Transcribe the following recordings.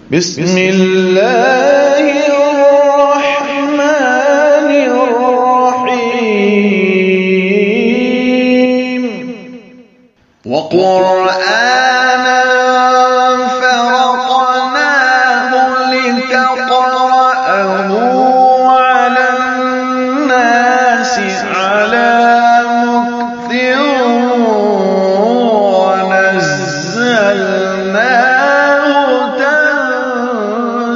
Bismillahirrahmanirrahim. Wa Qur'anan faraqnahu litaqra'ahu 'alan nasi 'ala mukthin wa nazzalnahu tanzila.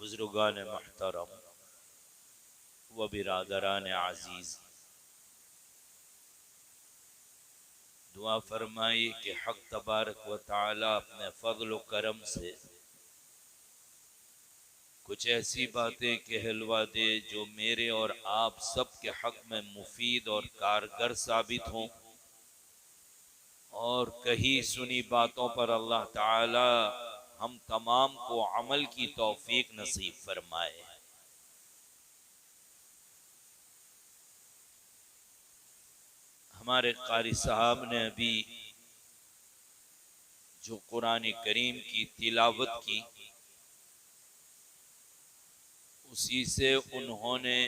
बुजुर्गान महतरम व बिरादरान अजीज, दुआ फरमाइए कि हक तबारक व तआला अपने फजल व करम से कुछ ऐसी बातें कहलवा दे जो मेरे और आप सब के हक में मुफीद और कारगर साबित हों, और कही सुनी बातों पर अल्लाह ताला हम तमाम को अमल की तौफीक नसीब फरमाए। हमारे कारी साहब ने अभी जो कुरान करीम की तिलावत की, उसी से उन्होंने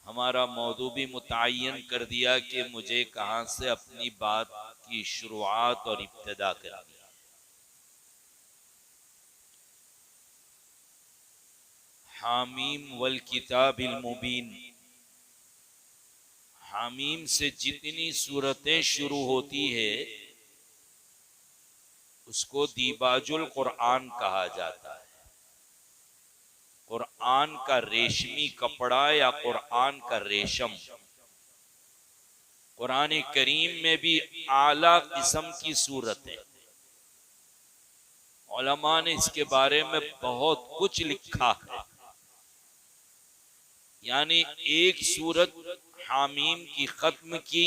हमारा मौजू भी मुतय्यन कर दिया कि मुझे कहाँ से अपनी बात की शुरुआत और इब्तिदा करनी है। हामीम वल किताबिल मुबीन, हामीम से जितनी सूरतें शुरू होती है उसको दीबाजुल कुरान कहा जाता है। कुरान का रेशमी कपड़ा या कुरान का रेशम कुरान करीम में भी आला किस्म की सूरत है। उलमा ने इसके बारे में बहुत कुछ लिखा है। यानी एक सूरत हामीम की खत्म की,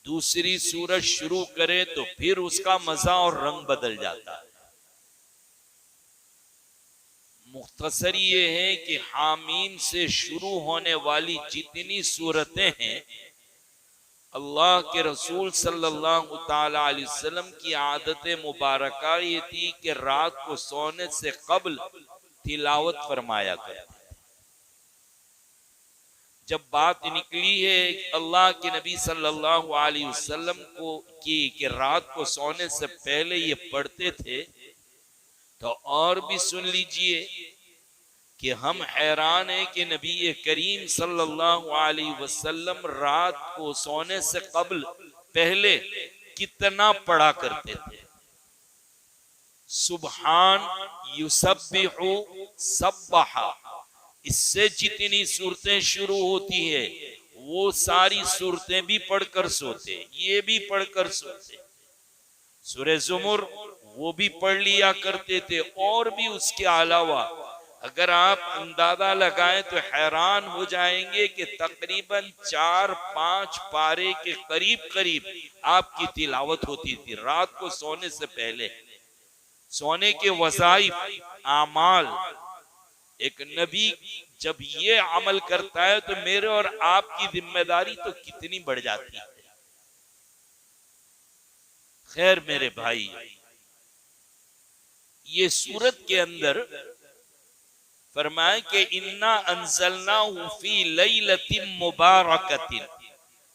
दूसरी सूरत शुरू करे तो फिर उसका मजा और रंग बदल जाता है। मुख्तसर ये है कि हामीम से शुरू होने वाली जितनी सूरतें हैं, अल्लाह के रसूल सल्लल्लाहु ताला अलैहि वसल्लम की आदत मुबारका ये थी कि रात को सोने से कब्ल तिलावत फरमाया करते। जब बात निकली है अल्लाह के नबी सल्लल्लाहु अलैहि वसल्लम को कि रात को सोने से पहले ये पढ़ते थे, तो और भी सुन लीजिए कि हम हैरान हैं कि नबी करीम सल्लल्लाहु अलैहि वसल्लम रात को सोने से कब्ल पहले कितना पढ़ा करते थे। सुबहान युसब्बिहु सब्बहा, इससे जितनी सूरतें शुरू होती है वो सारी सूरतें भी पढ़कर सोते, ये भी पढ़कर सोते। सूरह ज़ुमर वो भी पढ़ लिया करते थे। और भी उसके अलावा अगर आप अंदाजा लगाएं तो हैरान हो जाएंगे कि तकरीबन 4-5 पारे के करीब करीब आपकी तिलावत होती थी रात को सोने से पहले। सोने के वज़ाइफ आमाल, एक नबी जब ये अमल करता है तो मेरे और आपकी जिम्मेदारी तो कितनी बढ़ जाती है। खैर मेरे भाई, ये सूरत के अंदर फरमाए कि इन्ना अंज़लनाहु फी लैलतिन मुबारकतिन,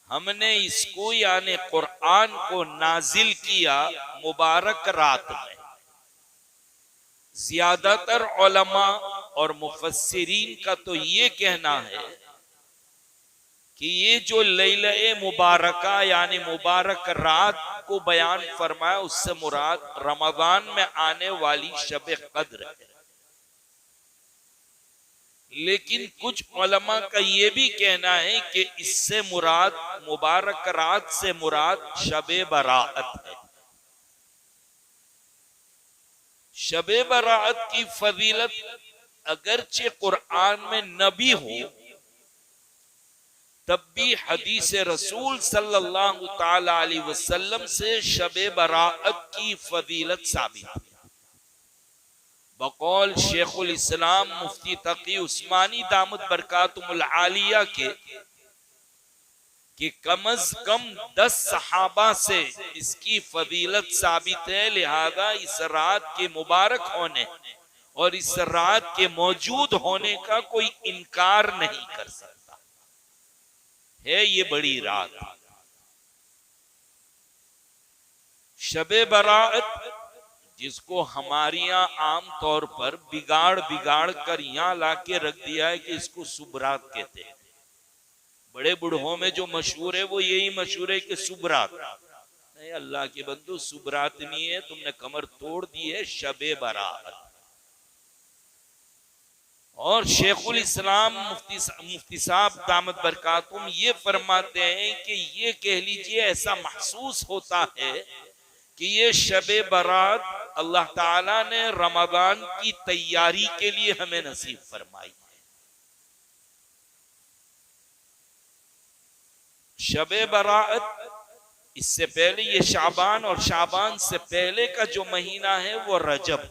हमने इसको यानी कुरान को नाजिल किया मुबारक रात में। ज्यादातर उलमा और मुफस्सिरीन का तो ये कहना है कि ये जो लैला मुबारका यानी मुबारक रात को बयान फरमाया, उससे मुराद रमजान में आने वाली शब कद्र है। लेकिन कुछ उलमा का ये भी कहना है कि इससे मुराद मुबारक रात से मुराद शब बराअत है। शब बराअत की फजीलत अगरचे कुरान में न भी हो, तब भी हदीस रसूल सल्लल्लाहु ताला अलैहि वसल्लम से शब बराअत की फजीलत साबित है। बकौल शेखुल इस्लाम मुफ्ती तकी उस्मानी दामत बरकातुहुल आलिया के कि कम अज कम 10 सहाबा से इसकी फजीलत साबित है। लिहाजा इस रात के मुबारक होने और इस रात के मौजूद होने का कोई इनकार नहीं कर सकता है। ये बड़ी रात शबे बराअत, जिसको हमारे यहाँ आम तौर पर बिगाड़ बिगाड़ कर यहाँ लाके रख दिया है कि इसको सुबरात कहते हैं। बड़े बूढ़ों में जो मशहूर है वो यही मशहूर है कि सुबरात। नहीं, अल्लाह के बंदो, सुबरात नहीं है, तुमने कमर तोड़ दी है, शबे बराअत। और शेखुल इस्लाम मुफ्ती साहब दामत बरकातुहुम ये फरमाते हैं कि ये कह लीजिए ऐसा महसूस होता है कि ये शबे बरात अल्लाह ताला ने रमजान की तैयारी के लिए हमें नसीब फरमाई है। शबे बरात, इससे पहले ये शाबान और शाबान से पहले का जो महीना है वो रजब।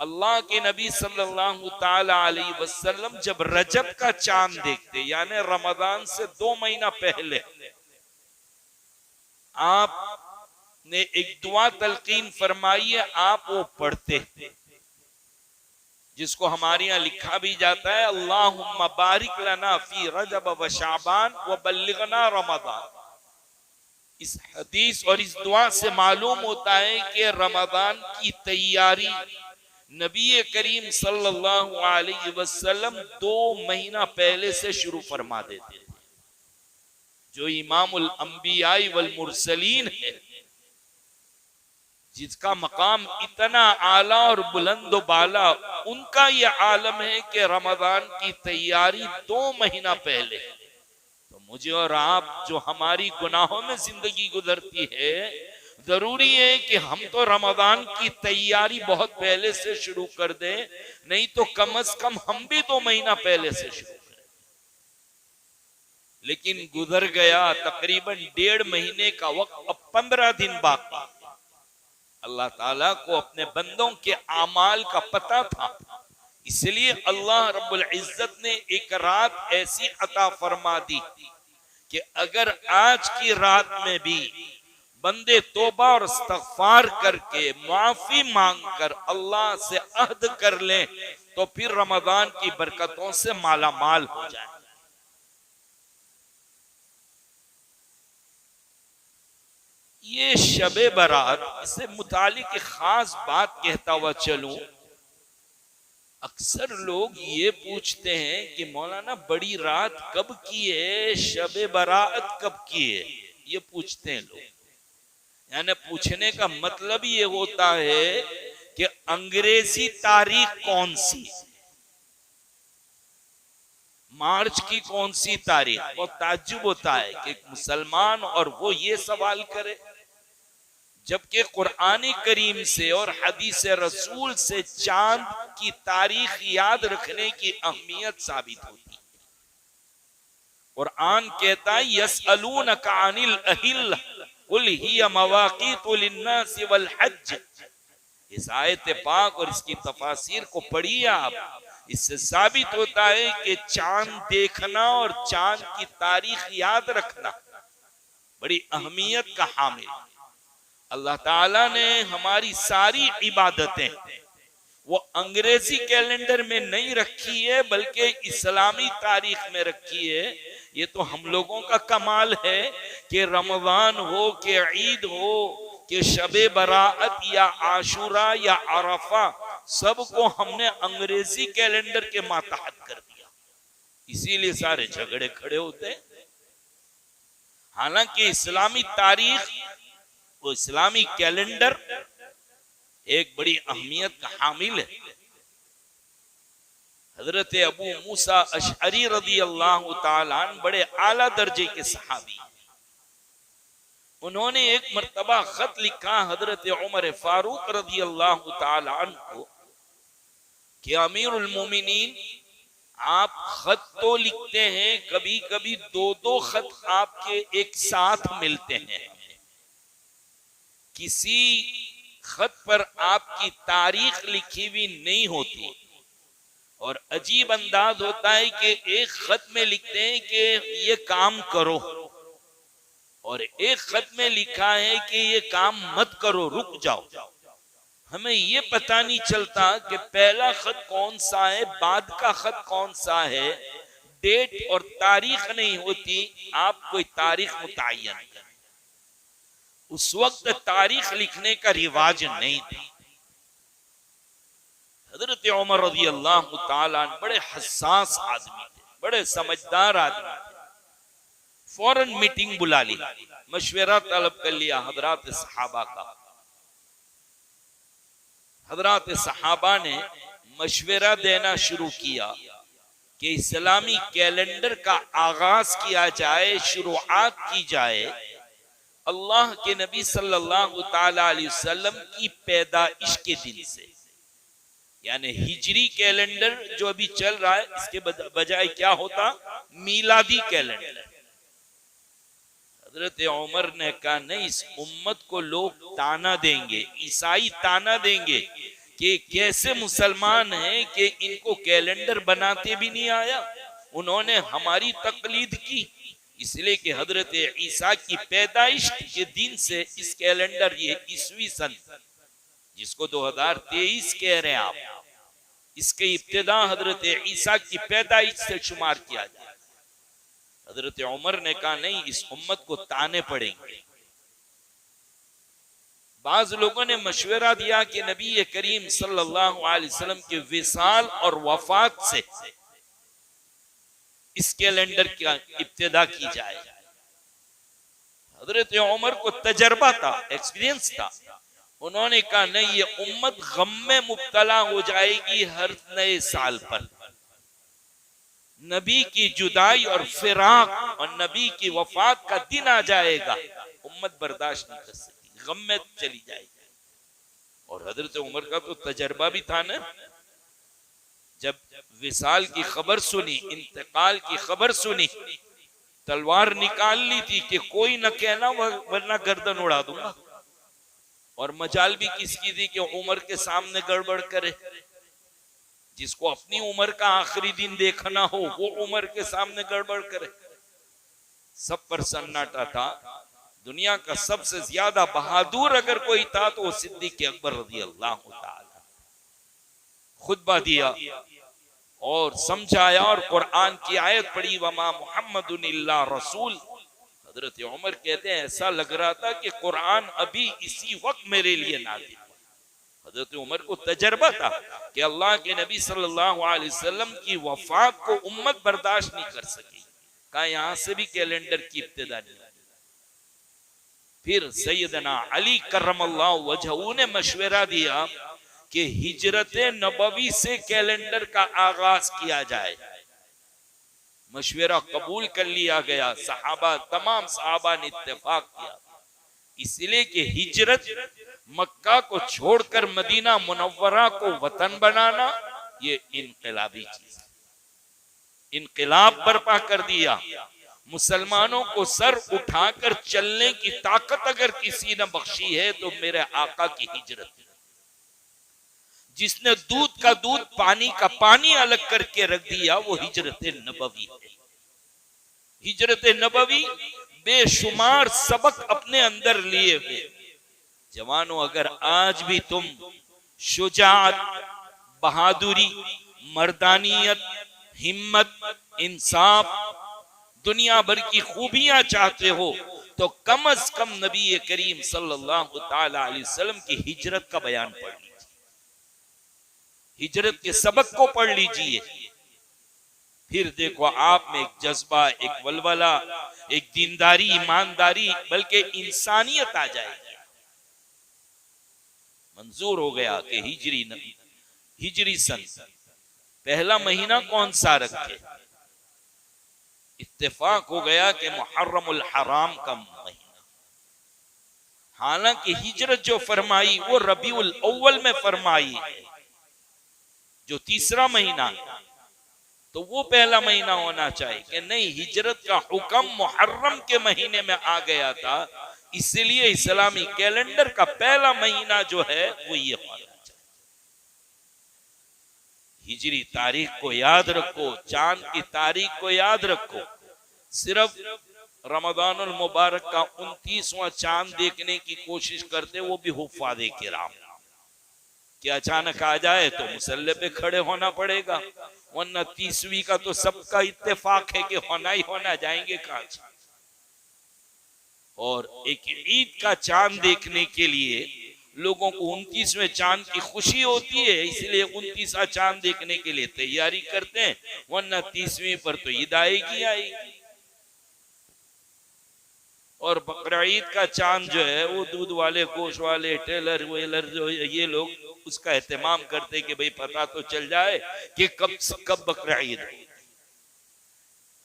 अल्लाह के नबी सल्लल्लाहु ताला अलैहि वसल्लम जब रजब का चांद देखते, यानी रमजान से 2 महीना पहले, आपने एक दुआ तलकीन फरमाई है, आप वो पढ़ते, जिसको हमारे यहाँ लिखा भी जाता है, अल्लाहुम्मा बारिक लना फी रजब व शाबान व बल्लिगना रमजान। इस हदीस और इस दुआ से मालूम होता है कि रमजान की तैयारी नबी करीम सल्लल्लाहु अलैहि वसल्लम 2 महीना पहले से शुरू फरमा देते थे। जो इमामुल अंबिया वल मुरसलीन है, जिसका मकाम इतना आला और बुलंद बाला, उनका ये आलम है कि रमजान की तैयारी 2 महीना पहले। तो मुझे और आप जो हमारी गुनाहों में जिंदगी गुजरती है, जरूरी है कि हम तो रमजान की तैयारी बहुत पहले से शुरू कर दें, नहीं तो कम से कम हम भी 2 महीना पहले से शुरू करें। लेकिन गुजर गया तकरीबन 1.5 महीने का वक्त, अब 15 दिन बाकी। अल्लाह ताला को अपने बंदों के आमाल का पता था, इसलिए अल्लाह रब्बुल इज्जत ने एक रात ऐसी अता फरमा दी कि अगर आज की रात में भी बंदे तौबा और इस्तगफार करके माफी मांगकर अल्लाह से अहद कर लें तो फिर रमजान की बरकतों से माला माल हो जाए। ये शबे बारात से मुतालिक एक खास बात कहता हुआ चलूं। अक्सर लोग ये पूछते हैं कि मौलाना बड़ी रात कब की है, शबे बारात कब की है, ये पूछते हैं लोग। यानी पूछने का मतलब ये होता है कि अंग्रेजी तारीख कौन सी, मार्च की कौन सी तारीख। बहुत ताज्जुब होता है कि एक मुसलमान और वो ये सवाल करे, जबकि कुरान करीम से और हदीस रसूल से चांद की तारीख याद रखने की अहमियत साबित होती है। कुरान कहता है यसअलूनका अनिल अहिल्ला कुल हिया मवाक़ीतु लिन्नासि वल हज्ज। इस आयत पाक और इसकी तफासीर को पढ़िए आप, इससे साबित होता है कि चांद देखना और चांद की तारीख याद रखना बड़ी अहमियत का हामिल। अल्लाह ताला ने हमारी सारी इबादतें वो अंग्रेजी कैलेंडर में नहीं रखी है बल्कि इस्लामी तारीख में रखी है। ये तो हम लोगों का कमाल है कि रमजान हो, कि ईद हो, कि शबे बराअत या आशुरा या अरफा, सबको हमने अंग्रेजी कैलेंडर के मातहत कर दिया। इसीलिए सारे झगड़े खड़े होते हैं। हालांकि इस्लामी तारीख, वो इस्लामी कैलेंडर एक बड़ी अहमियत का हामिल है। हजरत अबू मूसा अशअरी रदी अल्लाह ताला अन्हु बड़े आला दर्जे के सहाबी, उन्होंने एक मर्तबा खत लिखा हजरत उमर फारूक रदी अल्लाह ताला अन्हु को कि अमीरुल मोमिनीन, आप खत तो लिखते हैं, कभी कभी 2-2 खत आपके एक साथ मिलते हैं, किसी खत पर आपकी तारीख लिखी हुई नहीं होती और अजीब अंदाज होता है कि एक खत में लिखते हैं कि ये काम करो और एक खत में लिखा है कि ये काम मत करो, रुक जाओ। हमें ये पता नहीं चलता कि पहला खत कौन सा है, बाद का खत कौन सा है। डेट और तारीख नहीं होती, आप कोई तारीख मुतय्यन करें। उस वक्त तारीख लिखने का रिवाज नहीं था। हजरत उमर रज़ी अल्लाह ताला अन्हु बड़े हसास आदमी थे, बड़े समझदार आदमी थे। फौरन मीटिंग बुला ली, मशवरा तलब कर लिया हजरात सहाबा का। हजरात सहाबा ने मशवरा देना शुरू किया कि इस्लामी कैलेंडर का आगाज किया जाए, शुरुआत की जाए अल्लाह के नबी सल्लल्लाहु ताला अलैहि वसल्लम की पैदाइश के दिन से। यानी हिजरी कैलेंडर जो अभी चल रहा है, इसके बजाय क्या होता, मीलादी कैलेंडर। हजरत उमर ने कहा नहीं, इस उम्मत को लोग ताना देंगे, ईसाई ताना देंगे कि कैसे मुसलमान हैं कि इनको कैलेंडर बनाते भी नहीं आया, उन्होंने हमारी तकलीद की। इसलिए कि हजरत ईसा की पैदाइश के दिन से इस कैलेंडर, ये ईसवी सन जिसको 2023 कह रहे हैं आप, इसके इब्तिदा हजरत ईसा की पैदाइश से शुमार किया जाए। हजरत उमर ने कहा नहीं, इस उम्मत को ताने पड़ेंगे। बाज लोगों ने मशवरा दिया कि नबी करीम सल्लल्लाहु अलैहि वसल्लम के विसाल और वफात से इस कैलेंडर की इब्तिदा की जाए। हजरत उमर को तजर्बा था, एक्सपीरियंस था, उन्होंने कहा नहीं, ये उम्मत गम में मुब्तला हो जाएगी हर नए साल पर। नबी की जुदाई और फिराक और नबी की वफात का दिन आ जाएगा, उम्मत बर्दाश्त नहीं कर सकेगी, गम में चली जाएगी। और हजरत उमर का तो तजर्बा भी था ना, जब विसाल की खबर सुनी, इंतकाल की खबर सुनी, तलवार निकाल ली थी कि कोई न कहना वरना गर्दन उड़ा दूंगा। और मजाल भी किसकी थी कि उमर के सामने गड़बड़ करे। जिसको अपनी उम्र का आखिरी दिन देखना हो वो उमर के सामने गड़बड़ करे। सब पर सन्नाटा था। दुनिया का सबसे ज्यादा बहादुर अगर कोई था तो वो सिद्दीक अकबर रज़ी अल्लाह ताला। खुतबा दिया और समझाया और कुरान की आयत पढ़ी, वमा मुहम्मदुन इल्ला रसूल। हजरत उमर कहते हैं ऐसा लग रहा था कि कुरान अभी इसी वक्त मेरे लिए नाज़िल। हजरत उमर को तजर्बा था कि अल्लाह के नबी सल्लल्लाहु अलैहि वसल्लम की वफात को उम्मत बर्दाश्त नहीं कर सकी। कहा यहां से भी कैलेंडर की इब्तिदा नहीं। फिर सैयदना अली करमल्लाहु वजहू ने मशवरा दिया कि हिजरत नबवी से कैलेंडर का आगाज किया जाए। मशवरा कबूल कर लिया गया। सहाबा, तमाम सहाबा ने इत्तेफाक किया, इसलिए कि हिजरत मक्का को छोड़कर मदीना मुनव्वरा को वतन बनाना ये इनकलाबी चीज, इनकलाब बर्पा कर दिया। मुसलमानों को सर उठाकर चलने की ताकत अगर किसी ने बख्शी है तो मेरे आका की हिजरत। जिसने दूध का दूध, पानी का पानी अलग करके रख दिया वो हिजरत नबवी है। हिजरत नबवी बेशुमार सबक अपने अंदर लिए हुए। जवानों, अगर आज भी तुम शुजाअत, बहादुरी, मर्दानियत, हिम्मत, इंसाफ, दुनिया भर की खूबियां चाहते हो तो कम अज कम नबी करीम सल्लल्लाहु ताला अलैहि वसल्लम की हिजरत का बयान पढ़ लीजिए, हिजरत के सबक को पढ़ लीजिए। फिर देखो आप में एक जज्बा, एक वलवला, एक दीनदारी, ईमानदारी, बल्कि इंसानियत आ जाएगी। मंजूर हो गया कि हिजरी सन पहला महीना कौन सा रखे। इत्तेफाक हो गया कि मुहर्रमुल हराम का महीना। हालांकि हिजरत जो फरमाई वो रबीउल अव्वल में फरमाई है, जो तीसरा महीना, तो वो पहला महीना होना चाहिए कि नहीं। हिजरत का हुक्म मुहर्रम के महीने में आ गया था, इसलिए इस्लामी कैलेंडर का पहला महीना जो है वो ये होना चाहिए। हिजरी तारीख को याद रखो, चांद की तारीख को याद रखो। सिर्फ रमजानुल मुबारक का 29वां चांद देखने की कोशिश करते, वो भी हुफ़ाज़े किराम। कि अचानक आ जाए तो मुसल्ले पे खड़े होना पड़ेगा, वरना 30वीं का तो सबका इत्तेफाक है कि होना ही होना, जाएंगे कहां। और एक ईद का चांद देखने के लिए लोगों को 29वें चांद की खुशी होती है, इसलिए 29वां चांद देखने के लिए तैयारी करते हैं, वरना 30वीं पर तो ईद आएगी आएगी। और बकरा ईद का चांद जो है वो दूध वाले, गोश्त वाले, टेलर वेलर जो ये लोग उसका एहतमाम करते कि भाई पता तो चल जाए कि कब बकरा ईद है।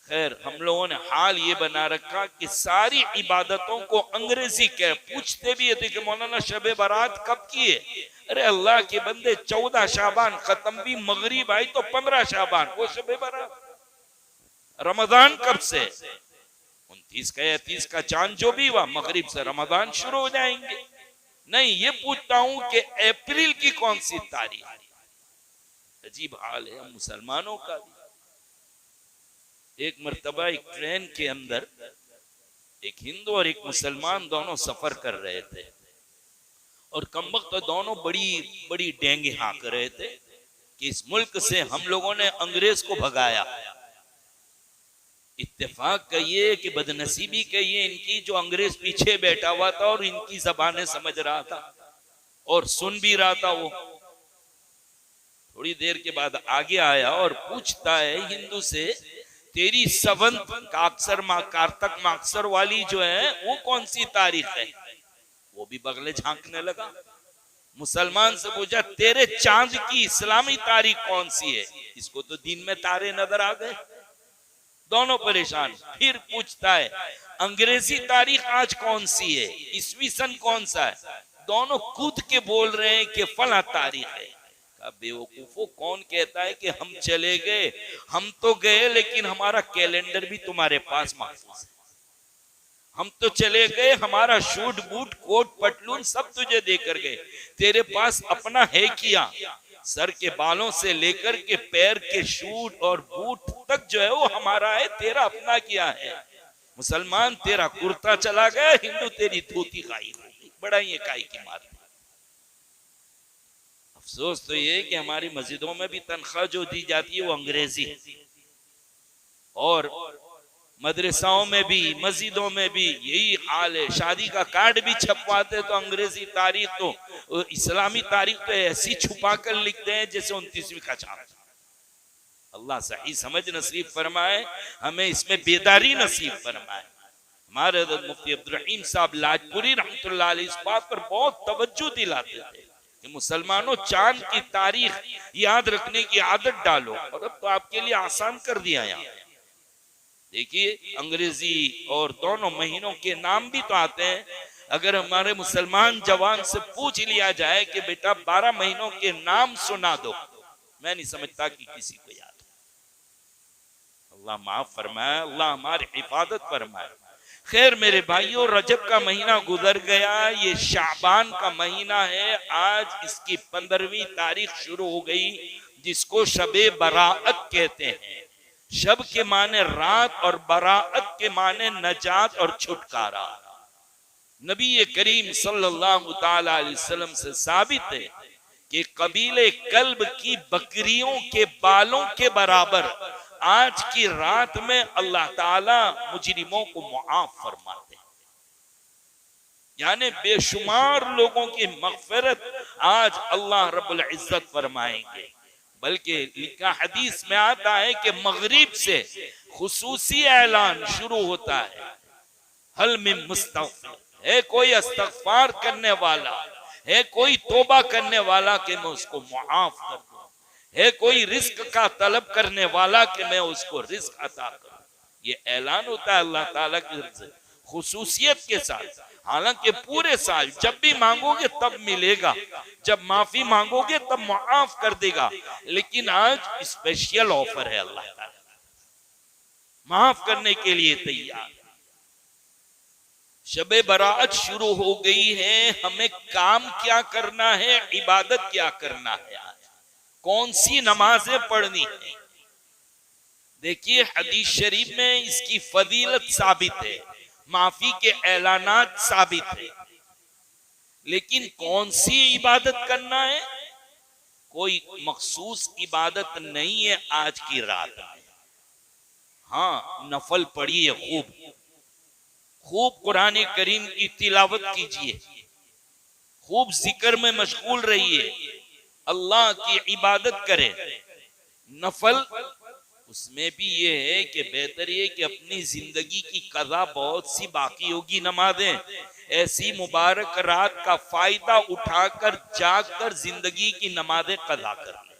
खैर, हम लोगों ने हाल ये बना रखा कि सारी इबादतों को अंग्रेजी के पूछते भी थे कि मौलाना शबे बारात कब की है। अरे अल्लाह के बंदे, 14 शाबान खत्म भी, मगरिब आई तो 15 शाबान, वो शबे बारात। रमजान कब से? 29 का या 30 का चांद जो भी हुआ, मगरिब से रमजान शुरू हो जाएंगे। नहीं, ये पूछता हूं कि अप्रैल की कौन सी तारीख। अजीब हाल है हम मुसलमानों का भी। एक मर्तबा एक ट्रेन के अंदर एक हिंदू और एक मुसलमान दोनों सफर कर रहे थे, और कमबख्त तो दोनों बड़ी बड़ी डेंगे हाँक रहे थे कि इस मुल्क से हम लोगों ने अंग्रेज को भगाया। इत्तेफाक कहिए कि बदनसीबी कहिए इनकी, जो अंग्रेज पीछे बैठा हुआ था और इनकी ज़बानें समझ रहा था और सुन भी रहा था। वो थोड़ी देर के बाद आगे आया और पूछता है हिंदू से, तेरी सवंत कारतक माक्सर वाली जो है वो कौन सी तारीख है? वो भी बगले झांकने लगा। मुसलमान से पूछा तेरे चांद की इस्लामी तारीख कौन सी है? इसको तो दिन में तारे नजर आ गए, दोनों परेशान। फिर पूछता है अंग्रेजी तारीख आज कौन सी है, ईस्वी सन कौन सा है? दोनों कूद के बोल रहे हैं कि फला तारीख है। बेवकूफो, कौन कहता है कि हम चले गए? हम तो गए लेकिन हमारा कैलेंडर भी तुम्हारे पास महफूज है। हम तो चले गए, हमारा शूट बूट कोट पटलून सब तुझे देकर गए, तेरे पास अपना है क्या? सर के बालों से लेकर के पैर के शूट और बूट तक जो है वो हमारा है, तेरा अपना क्या है? मुसलमान तेरा कुर्ता चला गया, हिंदू तेरी धोती गायब हो गई। बड़ा ये काई की मार। अफसोस तो ये कि हमारी मस्जिदों में भी तनख्वाह जो दी जाती है वो अंग्रेजी है, और मदरसाओं में भी मस्जिदों में भी यही हाल है। शादी का कार्ड भी छपवाते तो अंग्रेजी तारीख, तो इस्लामी तारीख तो ऐसी छुपा कर लिखते हैं जैसे 29वीं का चांद। अल्लाह सही समझ नसीब फरमाए, हमें इसमें बेदारी नसीब फरमाए। हमारे हज़रत मुफ्ती अब्दुल रहीम साहब लाजपुरी रहमतुल्लाह अलैह इस बात पर बहुत तवज्जो दिलाते थे कि मुसलमानों चांद की तारीख याद रखने की आदत डालो, और अब तो आपके लिए आसान कर दिया। यहाँ देखिए अंग्रेजी और दोनों महीनों के नाम भी तो आते हैं। अगर हमारे मुसलमान जवान से पूछ लिया जाए कि बेटा 12 महीनों के नाम सुना दो, मैं नहीं समझता कि किसी को याद हो। अल्लाह माफ फरमाए, अल्लाह हमारी हिफाजत फरमाए। खैर मेरे भाइयों, रजब का महीना गुजर गया, ये शाबान का महीना है। आज इसकी 15वीं तारीख शुरू हो गई, जिसको शबे बराअत कहते हैं। शब के माने रात और बराअत के माने नजात और छुटकारा। नबी करीम सल्लल्लाहु ताला अलैहि वसल्लम से साबित है कि कबीले कल्ब की बकरियों के बालों के बराबर आज की रात में अल्लाह ताला मुजरिमों को मुआफ फरमाते हैं। यानी बेशुमार लोगों की मगफिरत आज अल्लाह रब्बुल इज्जत फरमाएंगे। बल्कि लिखा हदीस में आता है कि मगरिब से खुसूसी ऐलान शुरू होता है, हल मिन मुस्तगफिर, है कोई इस्तगफार करने वाला, है कोई तौबा करने वाला कि मैं उसको मुआफ कर दूं, है कोई रिस्क का तलब करने वाला कि मैं उसको रिस्क अता करूं। ये ऐलान होता है अल्लाह ताला की तरफ से खुसूसियत के साथ। हालांकि पूरे साल जब भी मांगोगे तब मिलेगा, जब माफी मांगोगे तब मुआफ कर देगा, लेकिन आज स्पेशल ऑफर है, अल्लाह ताला माफ करने के लिए तैयार। शबे बराअत शुरू हो गई है, हमें काम क्या करना है, इबादत क्या करना है, आज कौन सी नमाजें पढ़नी है। देखिए हदीस शरीफ में इसकी फजीलत साबित है, माफी के ऐलानात साबित है, लेकिन कौन सी इबादत करना है? कोई मखसूस इबादत नहीं है आज की रात में। हाँ, नफल पढ़िए, खूब खूब कुरान करीम की तिलावत कीजिए, खूब जिक्र में मशगूल रहिए, अल्लाह की इबादत करें। नफल उसमें भी ये है कि बेहतर ये कि अपनी जिंदगी की कज़ा बहुत सी बाकी होगी नमाजें, ऐसी मुबारक रात का फायदा उठाकर जागकर जिंदगी की नमाजें कज़ा कर लें।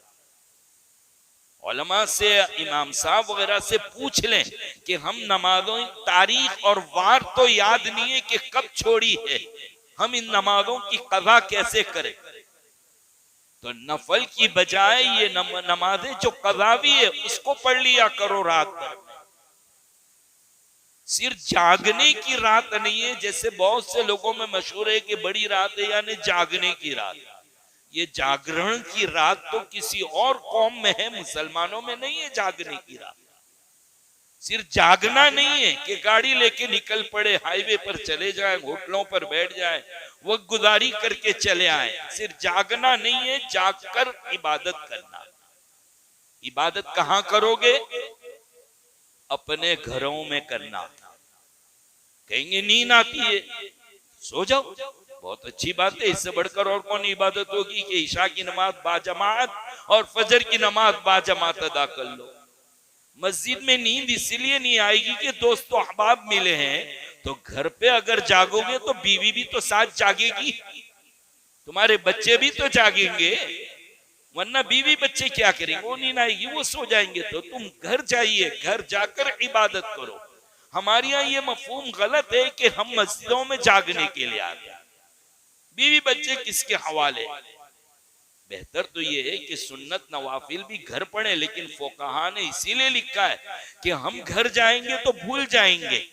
उलमा से, इमाम साहब वगैरह से पूछ लें कि हम नमाजों तारीख और वार तो याद नहीं है कि कब छोड़ी है, हम इन नमाजों की कज़ा कैसे करें? तो नफल की बजाय ये नमाजें जो कज़ावी है उसको पढ़ लिया करो रात भर। सिर्फ जागने की रात नहीं है, जैसे बहुत से लोगों में मशहूर है कि बड़ी रात है यानी जागने की रात। ये जागरण की रात तो किसी और कौम में है, मुसलमानों में नहीं है जागने की रात। सिर्फ जागना नहीं है कि गाड़ी लेके निकल पड़े, हाईवे पर चले जाए, होटलों पर बैठ जाए, वक्त गुजारी करके चले आए। सिर्फ जागना नहीं है, जागकर इबादत करना। इबादत कहाँ करोगे? अपने घरों में करना। कहेंगे नींद आती है, सो जाओ, बहुत अच्छी बात है, इससे बढ़कर और कौन इबादत होगी कि ईशा की नमाज बाजमात और फजर की नमाज बाजमात अदा कर लो। मस्जिद में नींद इसलिए नहीं आएगी कि दोस्तों अहबाब मिले हैं, तो घर पे अगर जागोगे तो बीवी भी तो साथ जागेगी। तुम्हारे बच्चे भी तो जागेंगे, वरना बीवी बच्चे क्या करेंगे? वो नींद आएगी, वो सो जाएंगे। तो तुम घर जाइए, घर जाकर इबादत करो। हमारे यहाँ ये मफहूम गलत है कि हम मस्जिदों में जागने के लिए आते हैं। बीवी बच्चे किसके हवाले? बेहतर तो ये है कि सुन्नत नवाफिल भी घर पढ़े, लेकिन फोकाहा ने इसीलिए लिखा है कि हम घर जाएंगे तो भूल जाएंगे,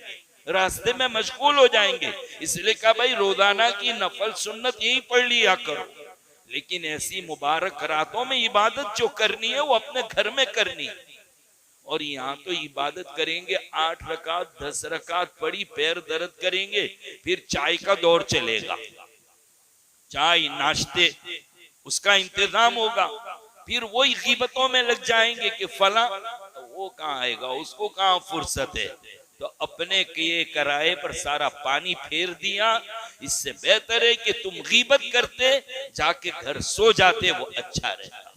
रास्ते में मशगूल हो जाएंगे, इसलिए कहा भाई रोजाना की नफल सुन्नत यही पढ़ लिया करो। लेकिन ऐसी मुबारक रातों में इबादत जो करनी है वो अपने घर में करनी है। और यहाँ तो इबादत करेंगे 8 रकात 10 रकात पड़ी, पैर दर्द करेंगे, फिर चाय का दौर चलेगा, चाय नाश्ते उसका इंतजाम होगा, फिर वही गीबतों में लग जाएंगे कि फला वो कहाँ आएगा, उसको कहाँ फुर्सत है। तो अपने किए कराए पर सारा पानी फेर दिया। इससे बेहतर है कि तुम गीबत करते जाके घर सो जाते, वो अच्छा रहता।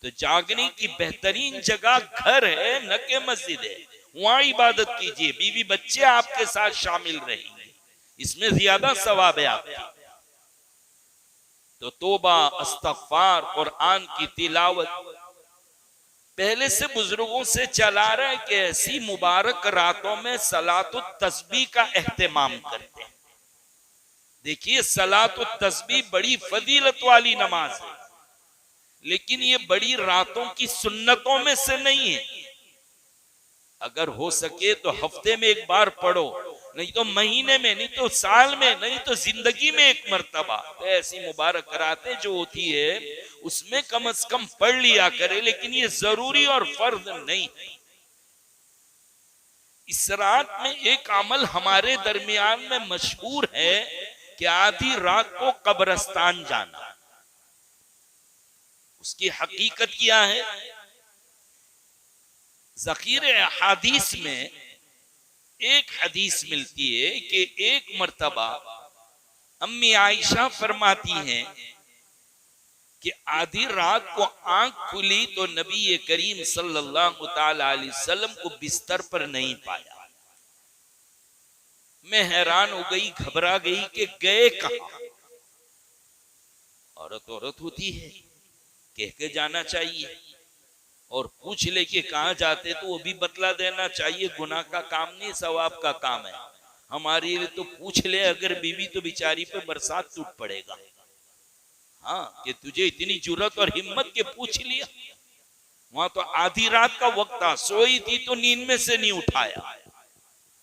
तो जागने की बेहतरीन जगह घर है, न के मस्जिद है। वहां इबादत कीजिए, बीवी बच्चे आपके साथ शामिल रहेंगे, इसमें ज्यादा सवाब है आपकी। तो तौबा, इस्तग़फ़ार, कुरान की तिलावत पहले से बुजुर्गों से चला रहा है कि ऐसी मुबारक रातों में सलातुत तस्बीह का एहतमाम करते हैं। देखिए सलातुत तस्बीह बड़ी फजीलत वाली नमाज है, लेकिन ये बड़ी रातों की सुन्नतों में से नहीं है। अगर हो सके तो हफ्ते में एक बार पढ़ो, नहीं तो महीने में, नहीं तो साल में, नहीं तो जिंदगी में एक मर्तबा। तो ऐसी मुबारक रातें जो होती है उसमें कम से कम पढ़ लिया करे, लेकिन ये जरूरी और फर्ज नहीं। इस रात में एक अमल हमारे दरमियान में मशहूर है कि आधी रात को कब्रिस्तान जाना। उसकी हकीकत क्या है? ज़ख़ीरे हदीस में एक हदीस मिलती है कि एक मर्तबा अम्मी आयशा फरमाती हैं कि आधी रात को आंख खुली तो नबी करीम सल्लल्लाहु ताला अलैहि वसल्लम को बिस्तर पर नहीं पाया। मैं हैरान हो गई, घबरा गई कि गए कहां। औरत होती है, कह के जाना चाहिए, और पूछ ले कि कहाँ जाते तो वो भी बतला देना चाहिए। गुनाह का काम नहीं, सवाब का काम है। हमारे लिए तो पूछ ले अगर बीवी, तो बेचारी पे बरसात टूट पड़ेगा। हाँ, कि तुझे इतनी जुर्रत और हिम्मत के पूछ लिया। वहां तो आधी रात का वक्त था, सोई थी तो नींद में से नहीं उठाया,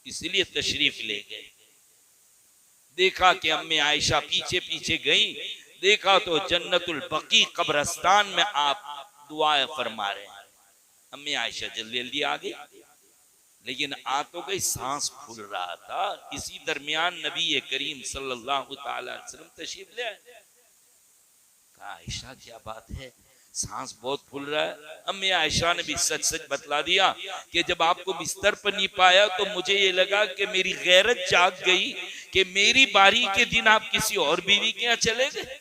इसलिए तशरीफ ले गए। देखा कि अम्मे आयशा पीछे पीछे गई, देखा तो जन्नतुल बकी कब्रिस्तान में आप दुआएं फरमा रहे हैं। अम्मी आयशा जल्दी जल्दी आ गई, लेकिन आ तो गई, सांस फूल रहा था। इसी दरमियान नबी करीम सल्लल्लाहु ताला अलैहि वसल्लम तशरीफ ले आए। कहा आयशा क्या बात है, सांस बहुत फूल रहा है। अम्मी आयशा ने भी सच सच बतला दिया कि जब आपको बिस्तर पर नहीं पाया तो मुझे ये लगा कि मेरी गैरत जाग गई कि मेरी बारी के दिन आप किसी और बीवी के यहाँ चले गए।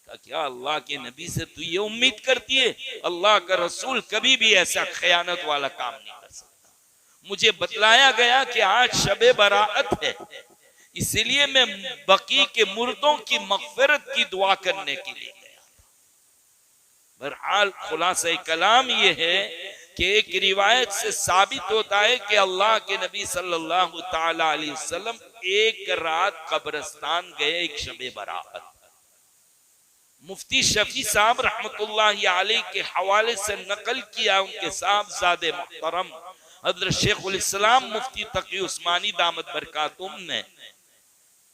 क्या अल्लाह के नबी से तू ये उम्मीद करती है? अल्लाह का रसूल कभी भी ऐसा खयानत वाला काम नहीं कर सकता। मुझे बतलाया गया कि आज शबे बराअत है, इसलिए मैं बकी के मुर्दों की मग़फ़िरत की दुआ करने के लिए गया। बहरहाल खुलासा कलाम ये है कि एक रिवायत से साबित होता है कि अल्लाह के नबी सल्लल्लाहु ताला अलैहि वसल्लम एक रात कब्रिस्तान गए, एक शबे बराअत। मुफ्ती शफी साहब रहमतुल्लाहि अलैह के हवाले से नकल किया उनके साहबजादे मुहतरम हजरत शेखुल इस्लाम मुफ्ती तकी उस्मानी दामत बरकातुम ने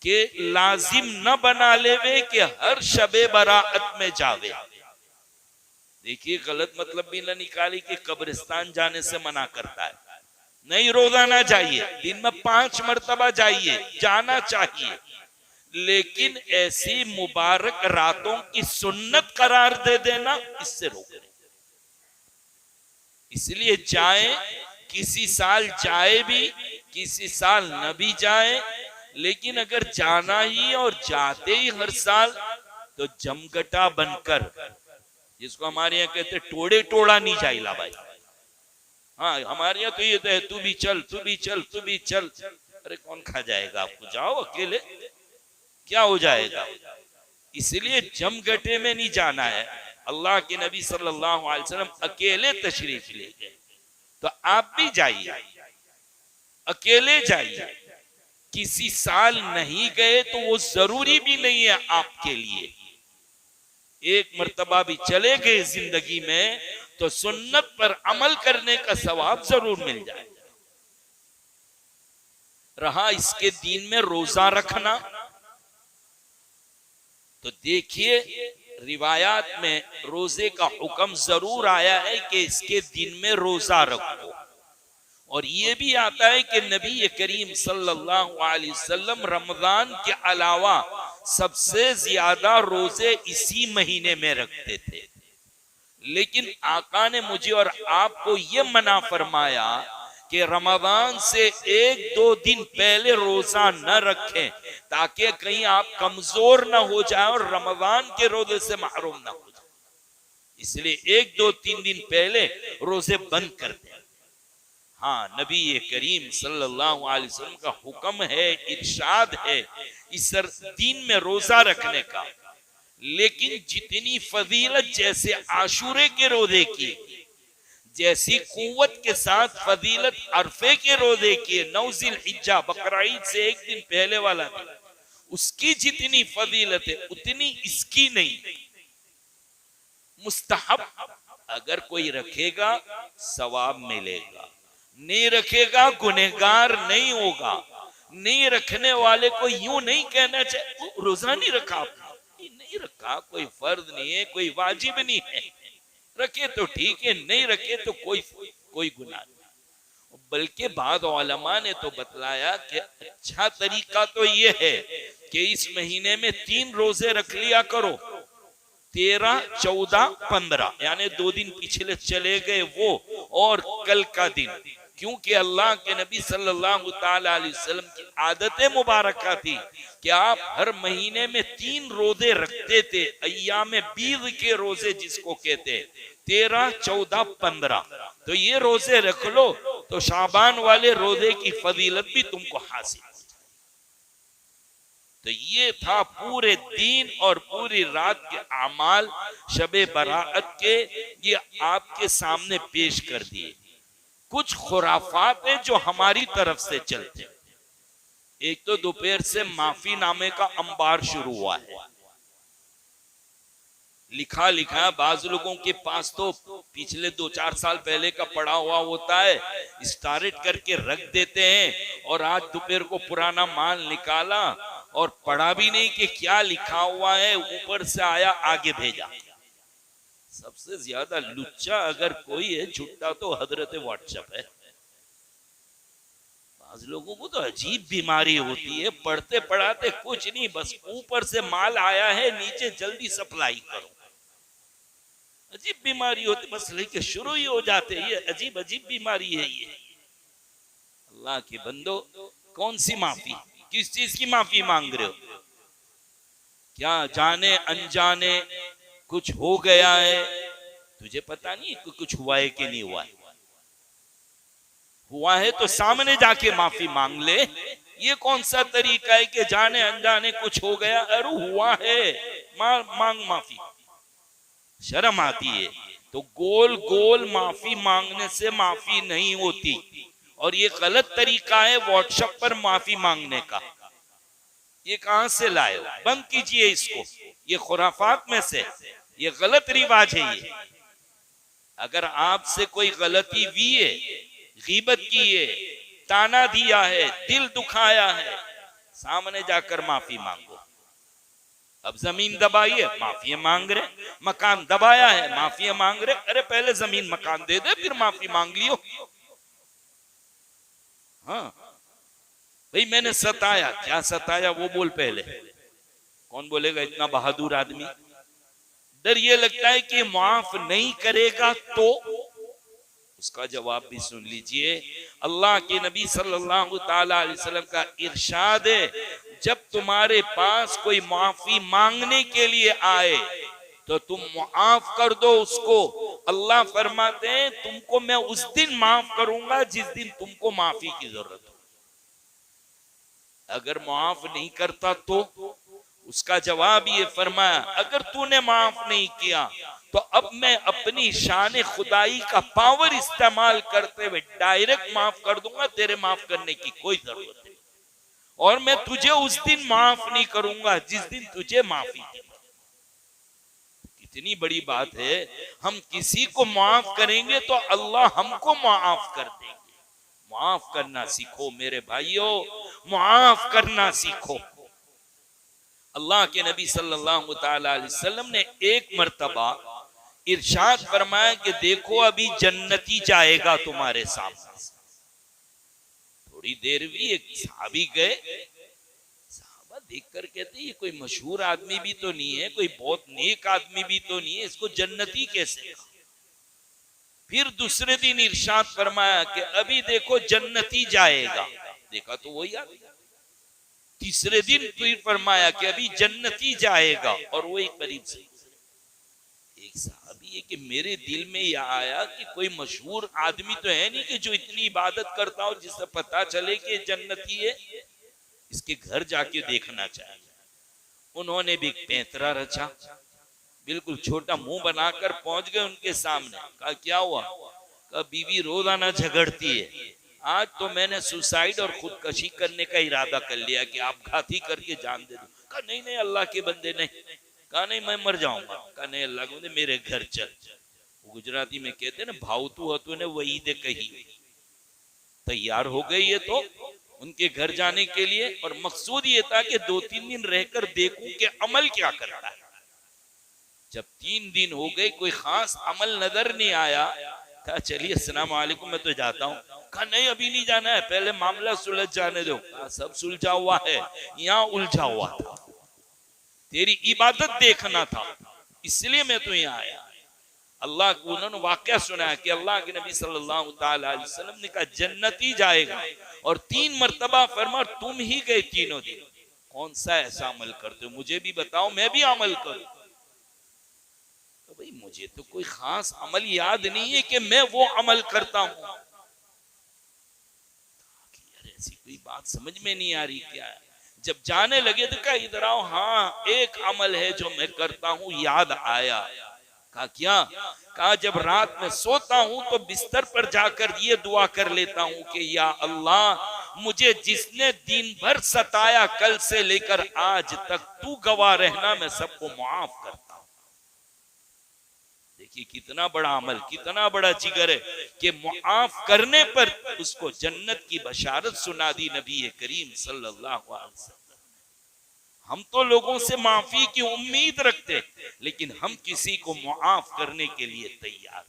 के लाजिम न बना लेवे कि हर शबे बराअत में जावे। देखिए गलत मतलब भी न निकाली कि कब्रिस्तान जाने से मना करता है। नहीं, रोजाना जाइए, दिन में 5 मरतबा जाइए, जाना चाहिए, लेकिन ऐसी मुबारक रातों की सुन्नत करार दे देना, इससे रोक। इसलिए जाए, किसी साल जाए भी, किसी साल न भी जाए, लेकिन अगर जाना ही और जाते ही हर साल तो जमगटा बनकर, जिसको हमारे यहाँ कहते टोड़े टोड़ा नहीं जाइला भाई। हाँ, हमारे यहाँ तो ये तो है, तू भी चल, तू भी चल, तू भी चल। अरे कौन खा जाएगा आपको, जाओ अकेले, क्या हो जाएगा। इसलिए जमघटे में नहीं जाना है। अल्लाह के नबी सल्लल्लाहु अलैहि वसल्लम अकेले तशरीफ ले गए, तो आप भी जाइए, अकेले जाइए। किसी साल नहीं गए तो वो जरूरी भी नहीं है आपके लिए। एक मर्तबा भी चले गए जिंदगी में तो सुन्नत पर अमल करने का सवाब जरूर मिल जाए। रहा इसके दीन में रोजा रखना, तो देखिए रिवायात में रोजे का हुक्म जरूर आया है कि इसके दिन में रोजा रखो, और ये भी आता है कि नबी करीम सल्लल्लाहु अलैहि वसल्लम रमजान के अलावा सबसे ज्यादा रोजे इसी महीने में रखते थे। लेकिन आका ने मुझे और आपको ये मना फरमाया कि रमजान से 1-2 दिन पहले रोजा न रखें, ताकि कहीं आप कमजोर न हो जाए और रमजान के रोजे से महरूम न हो जाए। इसलिए 1-2-3 दिन पहले रोजे बंद कर दें। हाँ, नबी करीम सल्लल्लाहु अलैहि वसल्लम का हुक्म है, इरशाद है इस दिन में रोजा रखने का। लेकिन जितनी फजीलत जैसे आशूरे के रोजे की, जैसी कुव्वत के साथ फजीलत अरफे के रोजे की, 9 जिलहिज्जा बकरीद से 1 दिन पहले वाला दिन, उसकी जितनी फजीलत है उतनी इसकी नहीं। मुस्तहब अगर कोई रखेगा सवाब मिलेगा, नहीं रखेगा गुनहगार नहीं होगा। नहीं रखने वाले को यूं नहीं कहना चाहिए रोजा नहीं रखा, नहीं रखा कोई फर्ज नहीं है, कोई वाजिब नहीं है। रखे तो ठीक है, नहीं रखे तो कोई गुनाह नहीं। बल्कि बाद उलमा ने तो बतलाया कि अच्छा तरीका तो ये है कि इस महीने में 3 रोजे रख लिया करो, 13, 14, 15, यानी 2 दिन पिछले चले गए वो और कल का दिन। क्योंकि अल्लाह के नबी सल्लल्लाहु ताला अलैहि वसल्लम की आदत मुबारका थी कि आप हर महीने में 3 रोजे रखते थे, अय्याम बीद के रोजे जिसको कहते, 13, 14, 15। तो ये रोजे रख लो तो शाबान वाले रोजे की फजीलत भी तुमको हासिल। तो ये था पूरे दिन और पूरी रात के अमाल शबे बराअत के, ये आपके सामने पेश कर दिए। कुछ खुराफात है जो हमारी तरफ से चलते। एक तो दोपहर से माफी नामे का अंबार शुरू हुआ है, लिखा बाज लोगों के पास तो पिछले 2-4 साल पहले का पड़ा हुआ होता है, स्टार्ट करके रख देते हैं, और आज दोपहर को पुराना माल निकाला और पढ़ा भी नहीं कि क्या लिखा हुआ है, ऊपर से आया आगे भेजा। सबसे ज्यादा लुच्चा अगर कोई है झुट्टा तो हजरत व्हाट्सएप है। आज लोगों को तो अजीब बीमारी होती है, पढ़ते पढ़ाते कुछ नहीं, बस ऊपर से माल आया है नीचे जल्दी सप्लाई करो। अजीब बीमारी होती, बस लेके शुरू ही हो जाते। ये अजीब अजीब बीमारी है ये। अल्लाह के बंदो, कौन सी माफी, किस चीज की माफी मांग रहे हो? क्या जाने अनजाने कुछ हो गया है, तुझे पता नहीं कुछ हुआ है कि नहीं हुआ है? हुआ है तो सामने जाके माफी मांग ले। ये कौन सा तरीका है कि जाने अनजाने कुछ हो गया? अरे हुआ है, मांग माफी। शर्म आती है। तो गोल गोल माफी मांगने से माफी नहीं होती, और ये गलत तरीका है व्हाट्सएप पर माफी मांगने का। ये कहां से लाए हो? बंद कीजिए इसको, ये खुराफात में से, ये गलत रिवाज है ये। अगर आपसे कोई गलती हुई है, गीबत की है, ताना दिया है, दिल दुखाया है, सामने जाकर माफी मांगो। अब जमीन दबाई है, माफी मांग रहे, मकान दबाया है, माफी मांग रहे। अरे पहले जमीन मकान दे दे फिर माफी मांग लियो। हाँ भाई मैंने सताया, क्या सताया वो बोल पहले। कौन बोलेगा इतना बहादुर आदमी? डर ये लगता है कि माफ नहीं करेगा तो उसका जवाब भी सुन लीजिए। अल्लाह के नबी सल्लल्लाहु ताला अलैहि वसल्लम का इरशाद है, जब तुम्हारे पास कोई माफी मांगने के लिए आए तो तुम माफ कर दो उसको। अल्लाह फरमाते हैं तुमको मैं उस दिन माफ करूंगा जिस दिन तुमको माफी की जरूरत हो। अगर माफ नहीं करता तो उसका जवाब ये फरमाया, अगर तूने माफ नहीं किया तो अब मैं अपनी शान खुदाई का पावर इस्तेमाल करते हुए डायरेक्ट माफ कर दूंगा, तेरे माफ करने की कोई जरूरत नहीं, और मैं तुझे उस दिन माफ नहीं करूंगा जिस दिन तुझे माफी दी। कितनी बड़ी बात है, हम किसी को माफ करेंगे तो अल्लाह हमको माफ कर देंगे। माफ करना सीखो मेरे भाइयों, माफ करना सीखो। अल्लाह के नबी सल्लल्लाहु अलैहि वसल्लम ने एक मर्तबा इरशाद फरमाया कि देखो अभी जन्नती जाएगा तुम्हारे सामने। थोड़ी देर भी एक सहाबी गए, सहाबा देख कर कहते ये कोई मशहूर आदमी भी तो नहीं है, कोई बहुत नेक आदमी भी तो नहीं है, इसको जन्नती कैसे? फिर दूसरे दिन इरशाद फरमाया कि अभी देखो जन्नती जाएगा, देखा तो वही आदमी। तीसरे दिन फिर फरमाया कि अभी जन्नती जाएगा, और वही करीब से। एक साहबी है कि मेरे दिल में यह आया कि कोई मशहूर आदमी तो है नहीं कि जो इतनी इबादत करता हो जिससे पता चले कि जन्नती है, इसके घर जाके देखना चाहिए। उन्होंने भी पैंतरा रचा, बिल्कुल छोटा मुंह बनाकर पहुंच गए उनके सामने। कहा क्या हुआ? कहा बीवी रोजाना झगड़ती है, आज तो मैंने सुसाइड और खुदकशी करने का इरादा कर लिया कि आपघाती करके जान दे दूं। कहा नहीं नहीं अल्लाह के बंदे नहीं। कहा नहीं मैं मर जाऊंगा। कहा नहीं अल्लाह के बंदे मेरे घर चल। गुजराती में कहते ना भावतू हतु ने वही दे कही। तैयार हो गई ये तो उनके घर जाने के लिए, और मकसूद ये था कि 2-3 दिन रहकर देखूं कि अमल क्या करता है। जब 3 दिन हो गए कोई खास अमल नजर नहीं आया, कहा चलिए अस्सलाम वालेकुम मैं तो जाता हूँ। कहा नहीं अभी नहीं जाना है, पहले मामला सुलझ जाने दो। सब सुलझा हुआ है, यहाँ उलझा हुआ था, तेरी इबादत देखना था, इसलिए मैं तो यहाँ आया। अल्लाह को उन्होंने वाकया सुनाया कि अल्लाह के नबी सल्लल्लाहु अलैहि वसल्लम ने कहा जन्नती जाएगा, और 3 मर्तबा फरमा तुम ही गए तीनों दिन। कौन सा ऐसा अमल करते हो मुझे भी बताओ, मैं भी अमल करूं। तो भाई मुझे तो कोई खास अमल याद नहीं है कि मैं वो अमल करता हूं। यार ऐसी कोई बात समझ में नहीं आ रही क्या है? जब जाने लगे तो कहा इधर आओ, हाँ एक अमल है जो मैं करता हूं, याद आया। कहा क्या? कहा जब रात में सोता हूं तो बिस्तर पर जाकर ये दुआ कर लेता हूं कि या अल्लाह मुझे जिसने दिन भर सताया कल से लेकर आज तक तू गवाह रहना, मैं सबको माफ करता हूं। देखिए कितना बड़ा अमल, कितना बड़ा जिगर है कि माफ करने पर उसको जन्नत की बशारत सुना दी नबी करीम सल्लल्लाहु अलैहि वसल्लम। हम तो लोगों से माफी की उम्मीद रखते, लेकिन हम किसी को माफ करने के लिए तैयार।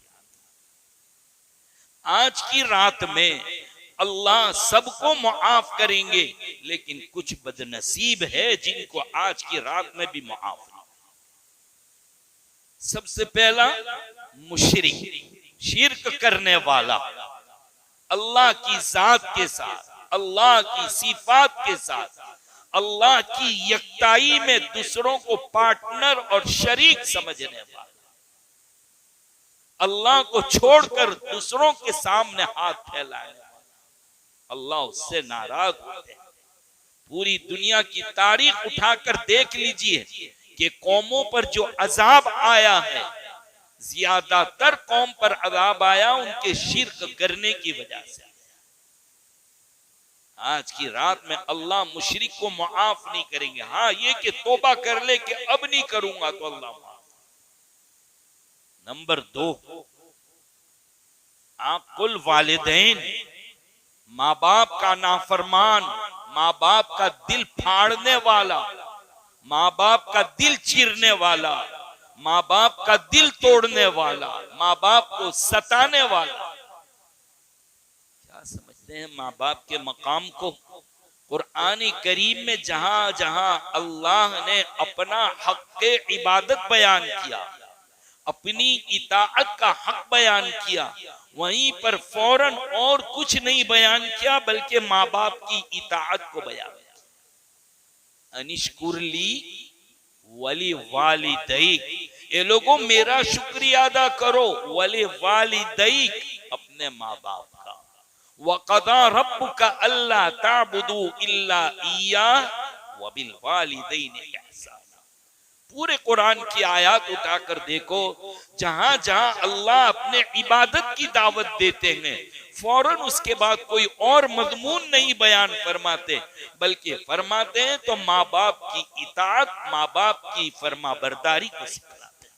आज की रात में अल्लाह सबको माफ करेंगे, लेकिन कुछ बदनसीब है जिनको आज की रात में भी माफ नहीं। सबसे पहला मुशरिक, शिर्क करने वाला, अल्लाह की जात के साथ, अल्लाह की सिफात के साथ, अल्लाह की यकताई में दूसरों को पार्टनर और शरीक समझने वाला, अल्लाह को छोड़कर दूसरों के सामने हाथ फैलाने वाला, अल्लाह उससे नाराज होते हैं। पूरी दुनिया की तारीख उठाकर देख लीजिए कि कौमों पर जो अजाब आया है, ज्यादातर कौम पर अजाब आया उनके शिर्क करने की वजह से। आज की रात में अल्लाह मुशरिक को माफ नहीं करेंगे। हाँ ये कि तौबा कर ले कि अब नहीं करूंगा तो अल्लाह माफ। नंबर 2, आकुल वालिदैन, माँ बाप का नाफरमान, माँ बाप का दिल फाड़ने वाला, माँ बाप का दिल चीरने वाला, माँ बाप का दिल तोड़ने वाला, माँ बाप को सताने वाला। क्या समझते हैं माँ बाप के मकाम को? कुरानी करीम में जहां जहां अल्लाह ने अपना हक इबादत बयान किया, अपनी इताअत का हक बयान किया, वहीं पर फौरन और कुछ नहीं बयान किया बल्कि माँ बाप की इताअत को बयान किया। अनिश्कुरली वली वालिदैक, ये लोगों मेरा शुक्रिया अदा करो, वली वालिदैक, अपने माँ बाप का। वक़दा रब्बुका अल्ला ताबुदू इल्ला इय्याह व बिल वालिदैन इहसाना। पूरे कुरान की आयत उठाकर देखो, जहां जहां अल्लाह अपने इबादत की दावत देते हैं, फौरन उसके बाद कोई और मजमून नहीं बयान फरमाते, बल्कि फरमाते हैं तो माँ बाप की इताअत, माँ बाप की फर्मा बरदारी को सिखलाते हैं।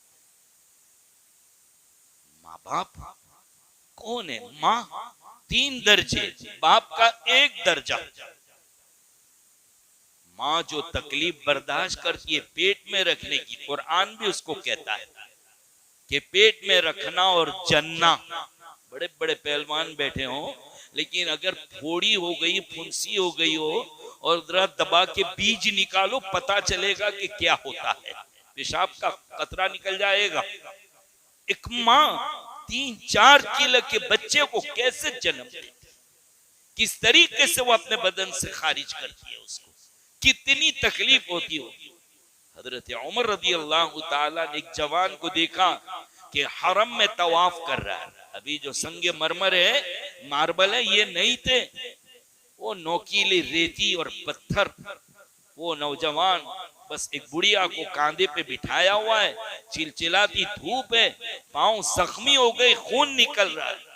माँ बाप कौन है? माँ 3 दर्जे, बाप का 1 दर्जा। माँ जो तकलीफ बर्दाश्त करती है पेट में रखने की, कुरान भी उसको कहता है कि पेट में रखना और जन्ना। बड़े बड़े पहलवान बैठे हो, लेकिन अगर फोड़ी हो गई, फुंसी हो गई हो और जरा दबा के बीज निकालो, पता चलेगा कि क्या होता है, पेशाब का कतरा निकल जाएगा। एक माँ 3-4 किलो के बच्चे को कैसे जन्म देती, किस तरीके से वो अपने बदन से खारिज करती है उसको, कितनी तकलीफ होती हो। हजरत उमर रदी अल्लाह ताला ने एक जवान को देखा कि हरम में तवाफ कर रहा है। अभी जो संगे मरमर है, मार्बल है, ये नहीं थे, वो नोकीली रेती और पत्थर। वो नौजवान बस एक बुढ़िया को कांधे पे बिठाया हुआ है, चिलचिलाती धूप है, पांव जख्मी हो गए, खून निकल रहा है।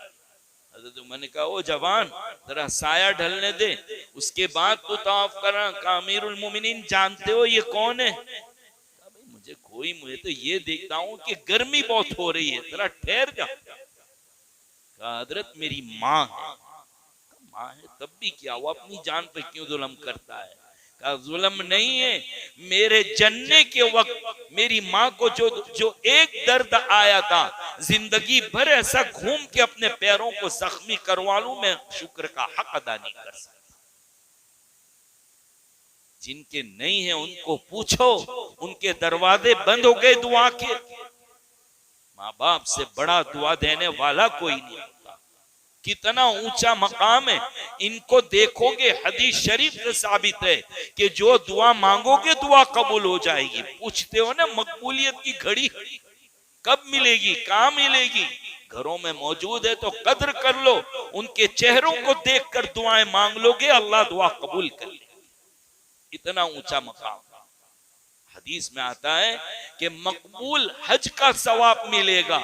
मैंने कहा ओ जवान, जरा साया ढलने दे, उसके बाद तो तवाफ करना। का अमीरुल मोमिनीन जानते हो ये कौन है? भाई मुझे कोई, मुझे तो ये देखता हूँ कि गर्मी बहुत हो रही है, जरा ठहर जा। कहा हजरत मेरी माँ है। माँ है तब भी क्या, वो अपनी जान पे क्यों जुल्म करता है? का जुल्म नहीं है, मेरे जन्ने के वक्त मेरी माँ को जो एक दर्द आया था, जिंदगी भर ऐसा घूम के अपने पैरों को जख्मी करवा लूं, मैं शुक्र का हक अदा नहीं कर सकता। जिनके नहीं है उनको पूछो, उनके दरवाजे बंद हो गए दुआ के। माँ बाप से बड़ा दुआ देने वाला कोई नहीं होता। कितना ऊंचा मकाम है, इनको देखोगे, हदीस शरीफ से साबित है कि जो दुआ मांगोगे दुआ कबूल हो जाएगी। पूछते हो ना मकबूलियत की घड़ी कब मिलेगी, कहाँ मिलेगी? घरों में मौजूद है तो कद्र कर लो, उनके चेहरों को देखकर दुआएं मांग लोगे, अल्लाह दुआ कबूल कर ले। इतना ऊंचा मकाम। हदीस में आता है कि मकबूल हज का सवाब मिलेगा।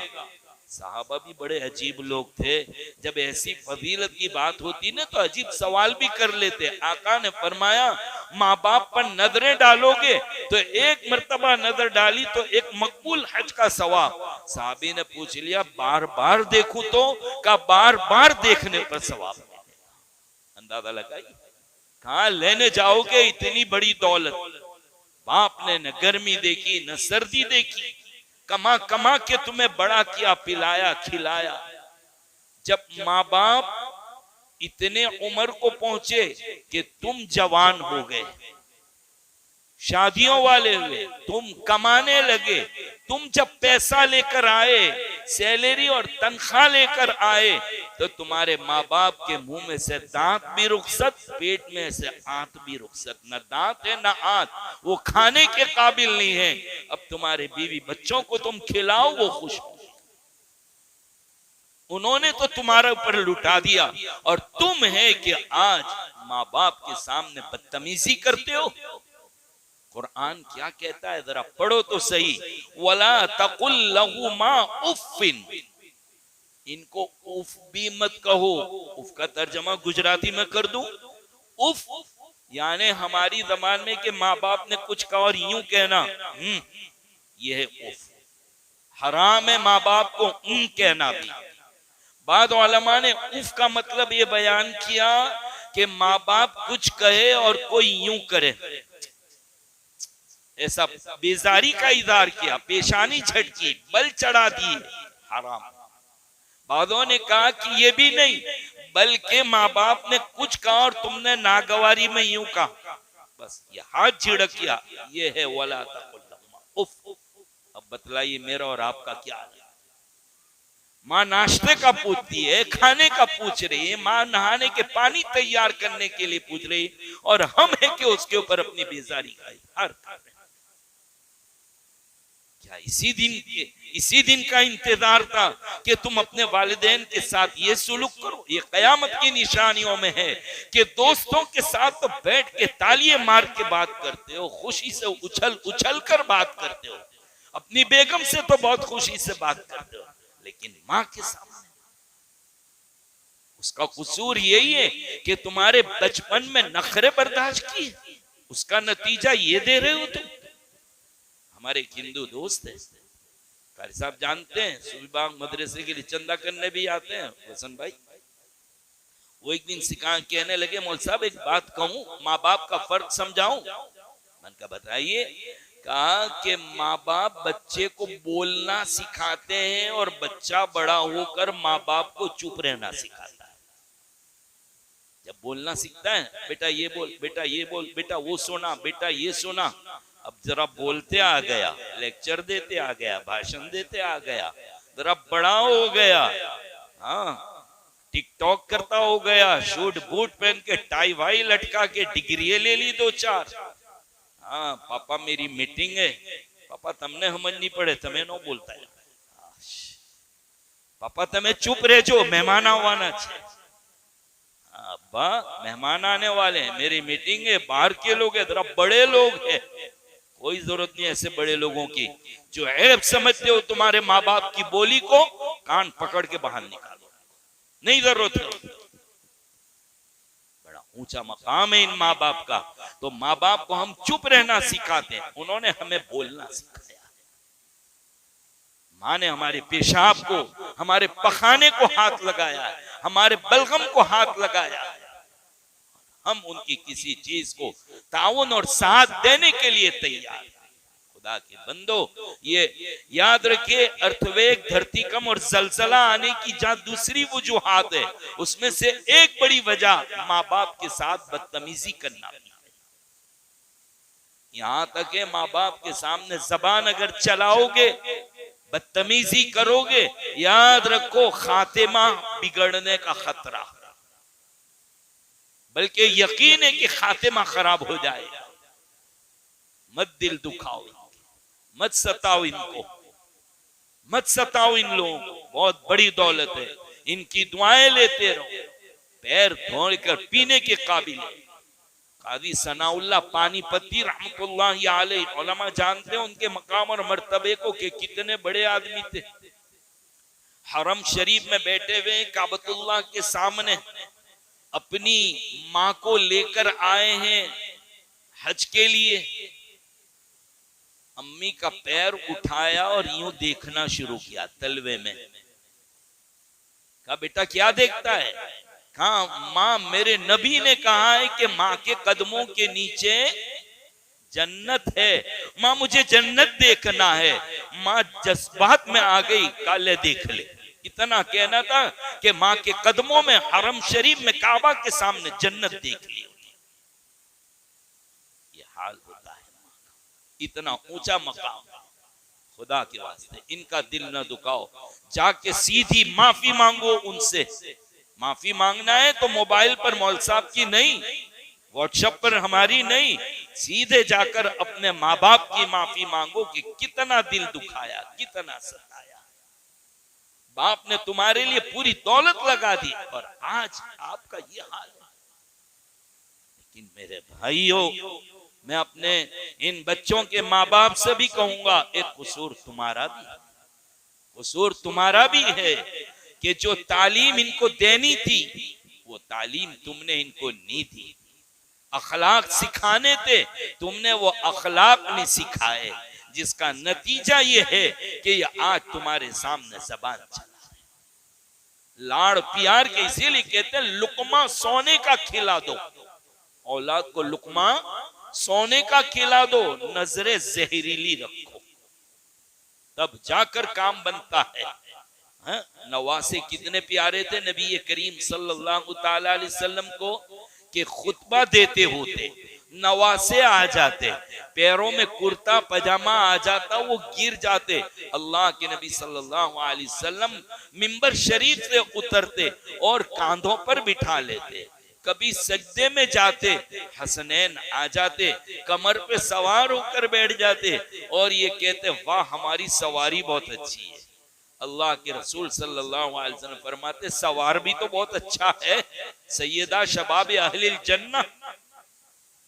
साहबा भी बड़े अजीब लोग थे, जब ऐसी फजीलत की बात होती ना तो अजीब सवाल भी कर लेते। आका ने फरमाया माँ बाप पर नजरें डालोगे तो एक मर्तबा नजर डाली तो एक मकबूल हज का सवाब। साहबी ने पूछ लिया बार बार देखूं तो? का बार बार देखने पर सवाब। अंदाजा लगाइए, कहाँ लेने जाओगे इतनी बड़ी दौलत? बाप ने न गर्मी देखी न सर्दी देखी, कमा कमा के तुम्हें बड़ा किया, पिलाया खिलाया। जब माँ बाप इतने उम्र को पहुंचे कि तुम जवान हो गए, शादियों वाले हुए, तुम कमाने लगे, तुम जब पैसा लेकर आए, सैलरी और तनख्वाह लेकर आए, तो तुम्हारे माँ बाप के मुंह में से दांत भी रुखसत, पेट में से आंत भी रुखसत। न दांत है न आंत, वो खाने के काबिल नहीं है। अब तुम्हारे बीवी बच्चों को तुम खिलाओ, वो खुश हो। उन्होंने तो तुम्हारे ऊपर लुटा दिया, और तुम है कि आज माँ बाप के सामने बदतमीजी करते हो। कुरान क्या कहता है, जरा पढ़ो तो सही। वला तकुल लहुमा उफ्फिन, इनको उफ भी मत कहो। उफ का तर्जमा गुजराती में कर दूं, उफ यानी हमारी जबान में कि माँ बाप ने कुछ कहा और यूं कहना, यह है उफ। हराम है माँ बाप को कहना भी। बाद उलमा ने उफ का मतलब ये बयान किया कि माँ बाप कुछ कहे और कोई यूं करे, ऐसा बेजारी का इजहार किया, पेशानी झटकी, बल चढ़ा दी, हराम। बादों ने कहा कि ये भी नहीं, बल्कि माँ बाप ने कुछ कहा और तुमने नागवारी में यूं कहा, बस ये हाथ झिड़क किया, ये है वला तकुल्लहुमा उफ। अब बतलाइए मेरा और आपका क्या है? माँ नाश्ते का पूछती है, खाने का पूछ रही है, माँ नहाने के पानी तैयार करने के लिए पूछ रही, और हम है कि उसके ऊपर अपनी बेजारी का इजहार कर रहे हैं। क्या इसी दिन का इंतजार था कि तुम अपने वालिदैन के साथ ये सुलूक करो? ये कयामत की निशानियों में है कि दोस्तों के साथ तो बैठ के तालियां मार के बात करते हो, खुशी से उछल उछल कर बात करते हो, अपनी बेगम से तो बहुत खुशी से बात करते हो, लेकिन माँ के सामने उसका कसूर यही है कि तुम्हारे बचपन में नखरे बर्दाश्त किए, उसका नतीजा ये दे रहे हो तुम। हमारे एक हिंदू दोस्त है, कारी साहब जानते हैं, सुबीबाग मदरसे के लिए चंदा करने भी आते हैं वसन भाई। वो एक दिन सिखा कहने लगे, मौल साहब एक बात कहूं, माँ बाप का फर्क समझाऊं? मन का बताइए। कहा कि माँ बाप बच्चे को बोलना सिखाते हैं और बच्चा बड़ा होकर माँ बाप को चुप रहना सिखाता है। जब बोलना सीखता है, बेटा ये बोल, बेटा ये बोल, बेटा वो सुना, बेटा ये सुना, अब जरा बोलते आ गया, लेक्चर देते आ गया, भाषण देते आ गया, जरा बड़ा हो गया, हाँ टिकटॉक करता हो गया, शूट बूट पहन के टाई वाई लटका के डिग्री ले ली 2-4। हाँ पापा मेरी मीटिंग है, पापा तमने समझ नहीं पड़े, तमें नो बोलता है, पापा तमें चुप रह जो, मेहमान आवाना है। अब्बा मेहमान आने वाले हैं, मेरी मीटिंग है, बाहर के लोग है, जरा बड़े लोग हैं, कोई जरूरत नहीं ऐसे बड़े लोगों की जो ऐब समझते हो तुम्हारे माँ बाप की बोली को, कान पकड़ के बाहर निकालो, नहीं जरूरत है। बड़ा ऊंचा मकाम है इन माँ बाप का। तो माँ बाप को हम चुप रहना सिखाते हैं, उन्होंने हमें बोलना सिखाया। माँ ने हमारे पेशाब को, हमारे पखाने को हाथ लगाया है, हमारे बलगम को हाथ लगाया है। हम उनकी किसी चीज को ताउन और साथ देने के लिए तैयार हैं। खुदा के बंदो, ये याद रखिए, अर्थवेग, धरतीकंप और जलजला आने की जहां दूसरी वजूहात है, उसमें से एक बड़ी वजह माँ बाप के साथ बदतमीजी करना भी है। यहां तक है माँ बाप के सामने जबान अगर चलाओगे, बदतमीजी करोगे, याद रखो खातिमा बिगड़ने का खतरा, बल्कि यकीन है कि खातिमा खराब हो जाएगा। मत दिल दुखाओ, मत सताओ इनको, मत सताओ इन लोगों को, बहुत बड़ी दौलत है, इनकी दुआएं लेते रहो, पैर धोकर पीने के काबिल है। काजी सनाउल्लाह पानीपती रहमतुल्लाह अलैह, उलमा जानते हैं उनके मकाम और मर्तबे को कि कितने बड़े आदमी थे। हरम शरीफ में बैठे हुए काबतुल्लाह के सामने अपनी माँ को लेकर आए हैं हज के लिए। अम्मी का पैर उठाया और यूं देखना शुरू किया तलवे में। कहा बेटा क्या देखता है? कहा माँ मेरे नबी ने कहा है कि माँ के कदमों के नीचे जन्नत है, माँ मुझे जन्नत देखना है। माँ जज्बात में आ गई, काले देख ले। इतना कहना था कि माँ के कदमों में, हरम शरीफ में, काबा के सामने जन्नत देख ली। ये हाल होता है माँ का, इतना ऊंचा मकाम। खुदा के वास्ते इनका दिल न दुखाओ, जाके सीधी माफी मांगो उनसे। माफी मांगना है तो मोबाइल पर मौल साहब की नहीं, व्हाट्सएप पर हमारी नहीं, सीधे जाकर अपने माँ बाप की माफी मांगो कि कितना दिल दुखाया, कितना सताया। बाप ने तुम्हारे लिए पूरी दौलत लगा दी और आज आपका ये हाल है। लेकिन मेरे भाइयों, मैं अपने इन बच्चों के माँ बाप से भी कहूंगा, एक कसूर तुम्हारा भी है, कसूर तुम्हारा भी है कि जो तालीम इनको देनी थी वो तालीम तुमने इनको नहीं दी। अखलाक सिखाने थे, तुमने वो अखलाक नहीं सिखाए, जिसका नतीजा ये है कि ये आज तुम्हारे सामने जबान चला है। लाड़ प्यार के इसीलिए कहते हैं लुकमा सोने का खिला दो, औलाद को लुकमा सोने का खिला दो, नजरे जहरीली रखो, तब जाकर काम बनता है। नवासे कितने प्यारे थे नबी करीम सल्लल्लाहु ताला अलैहि वसल्लम को कि खुतबा देते होते नवासे आ जाते, पैरों में कुर्ता पजामा आ जाता, वो गिर जाते। अल्लाह के नबी सल्लल्लाहु अलैहि वसल्लम मिंबर शरीफ से उतरते और कांधों पर बिठा लेते। कभी सजदे में जाते, हसनैन आ जाते, कमर पे सवार होकर बैठ जाते और ये कहते वाह हमारी सवारी बहुत अच्छी है। अल्लाह के रसूल सल्लल्लाहु अलैहि वसल्लम फरमाते सवार भी तो बहुत अच्छा है, सैयदा शबाब अहलिल जन्ना।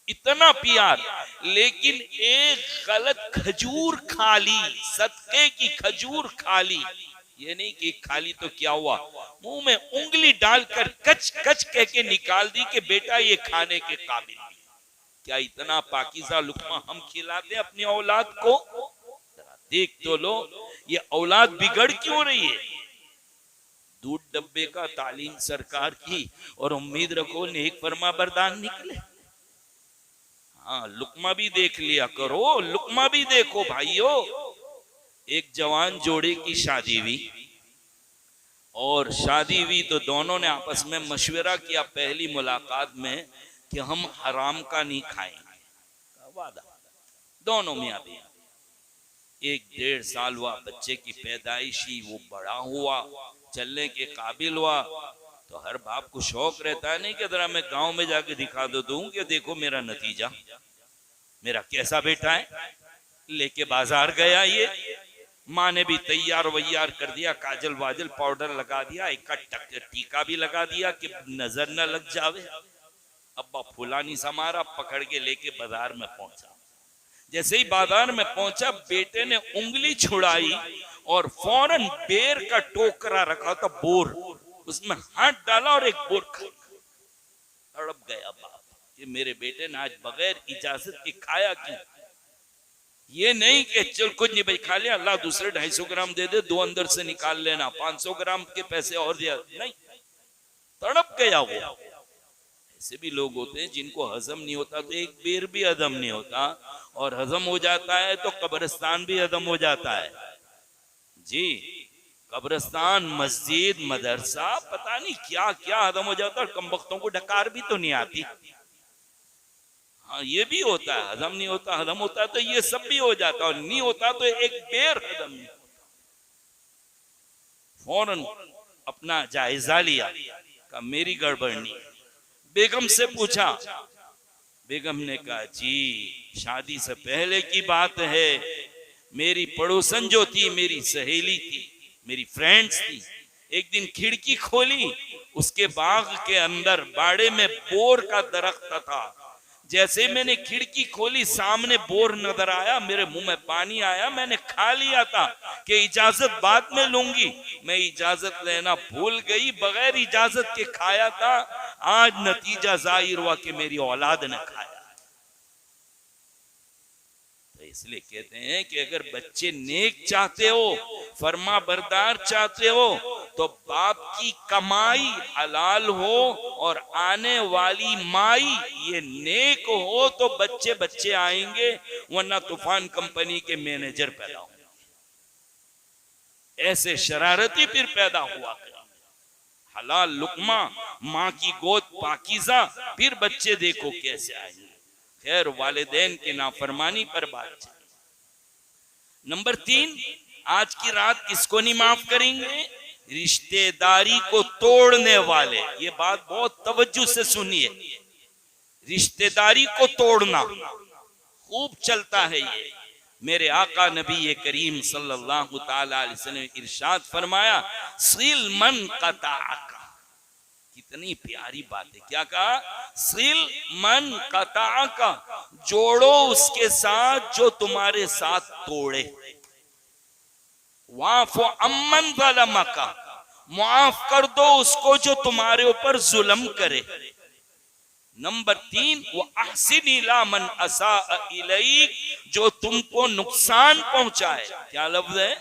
इतना प्यार, लेकिन एक गलत खजूर खा ली, सदके की खजूर खा ली। ये नहीं कि खाली तो क्या हुआ, मुंह में उंगली डालकर कच कच कह के निकाल दी कि बेटा ये खाने के काबिल नहीं। क्या इतना पाकीज़ा लुक्मा हम खिलाते अपनी औलाद को? देख तो लो ये औलाद बिगड़ क्यों रही है। दूध डब्बे का तालीम सरकार की और उम्मीद रखो नेक फरमा बरदान निकले। हाँ, लुक्मा भी देख लिया करो, लुक्मा भी देखो भाइयों। एक जवान जोड़े की शादी हुई और शादी हुई तो दोनों ने आपस में मशवरा किया पहली मुलाकात में कि हम हराम का नहीं खाएंगे, वादा दोनों मियां बीवी। 1-1.5 साल हुआ, बच्चे की पैदाइश ही, वो बड़ा हुआ, चलने के काबिल हुआ, तो हर बाप को शौक रहता है नहीं कि जरा मैं गांव में जाके दिखा दूं कि देखो मेरा नतीजा, मेरा कैसा बेटा है। लेके बाजार गया, ये माँ ने भी तैयार वैयार कर दिया, काजल वाजल पाउडर लगा दिया, एक टीका भी लगा दिया कि नजर न लग जावे। अब्बा फुलानी समारा पकड़ के लेके बाजार में पहुंचा। जैसे ही बाजार में पहुंचा, बेटे ने उंगली छुड़ाई और फौरन बेर का टोकरा रखा था, बोर, उसमें हाथ डाला और एक बोर खा। तड़प गया बाप कि मेरे बेटे ने आज बगैर इजाजत के खाया क्यों। ये नहीं कि चल कुछ नहीं भाई खा लिया, अल्लाह दूसरे 250 ग्राम दे दे, 2 अंदर से निकाल लेना, 500 ग्राम के पैसे और दिया, नहीं, तड़प गया वो। ऐसे भी लोग होते हैं जिनको हजम नहीं होता तो एक बेर भी हजम नहीं होता, और हजम हो जाता है तो कब्रिस्तान भी हजम हो जाता है जी। कब्रिस्तान, मस्जिद, मदरसा, पता नहीं क्या क्या हजम हो जाता है, और कमबख्तों को डकार भी तो नहीं आती। हाँ, ये भी होता है, हजम नहीं होता, हजम होता है तो ये सब भी हो जाता है, और नहीं होता तो एक बेर हजम नहीं होता। फौरन अपना जायजा लिया, कहा मेरी गड़बड़ नहीं। बेगम से पूछा, बेगम ने कहा जी शादी से पहले की बात है, मेरी पड़ोसन जो थी, मेरी सहेली थी, मेरी फ्रेंड्स थी, एक दिन खिड़की खोली, उसके बाग के अंदर बाड़े में बोर का दरख्त था। जैसे मैंने खिड़की खोली, सामने बोर नजर आया, मेरे मुंह में पानी आया। मैंने खा लिया था कि इजाजत बाद में लूंगी, मैं इजाजत लेना भूल गई, बगैर इजाजत के खाया था। आज नतीजा जाहिर हुआ कि मेरी औलाद ने खाया। तो इसलिए कहते हैं कि अगर बच्चे नेक चाहते हो, फरमा बरदार चाहते हो, तो बाप की कमाई हलाल हो और आने वाली माई ये नेक हो तो बच्चे बच्चे आएंगे, वरना तूफान कंपनी के मैनेजर पैदा होंगे, ऐसे शरारती फिर पैदा हुआ करेंगे। हलाल लुकमा, माँ की गोद पाकीज़ा, फिर बच्चे देखो कैसे आएंगे। खैर, वालिदैन की नाफरमानी पर बात चली। नंबर 3, आज की रात किसको नहीं माफ करेंगे? रिश्तेदारी को तोड़ने वाले। ये बात बहुत तवज्जो से सुनिए, रिश्तेदारी को तोड़ना खूब चलता है ये। मेरे आका नबी करीम सल्लल्लाहु ताला अलैहि वसल्लम ने इरशाद फरमाया, सिल मन कताअका। कितनी प्यारी बात है। क्या कहा? सिल मन कताअका, जोड़ो उसके साथ जो तुम्हारे साथ तोड़े। वाफ़ु अम्मन ज़लमका, मुआफ कर दो उसको जो तुम्हारे ऊपर जुल्म करे। नंबर 3, वो अहसिन इला मन असाअ इलैक, जो तुमको नुकसान पहुंचाए। क्या लफ्ज है?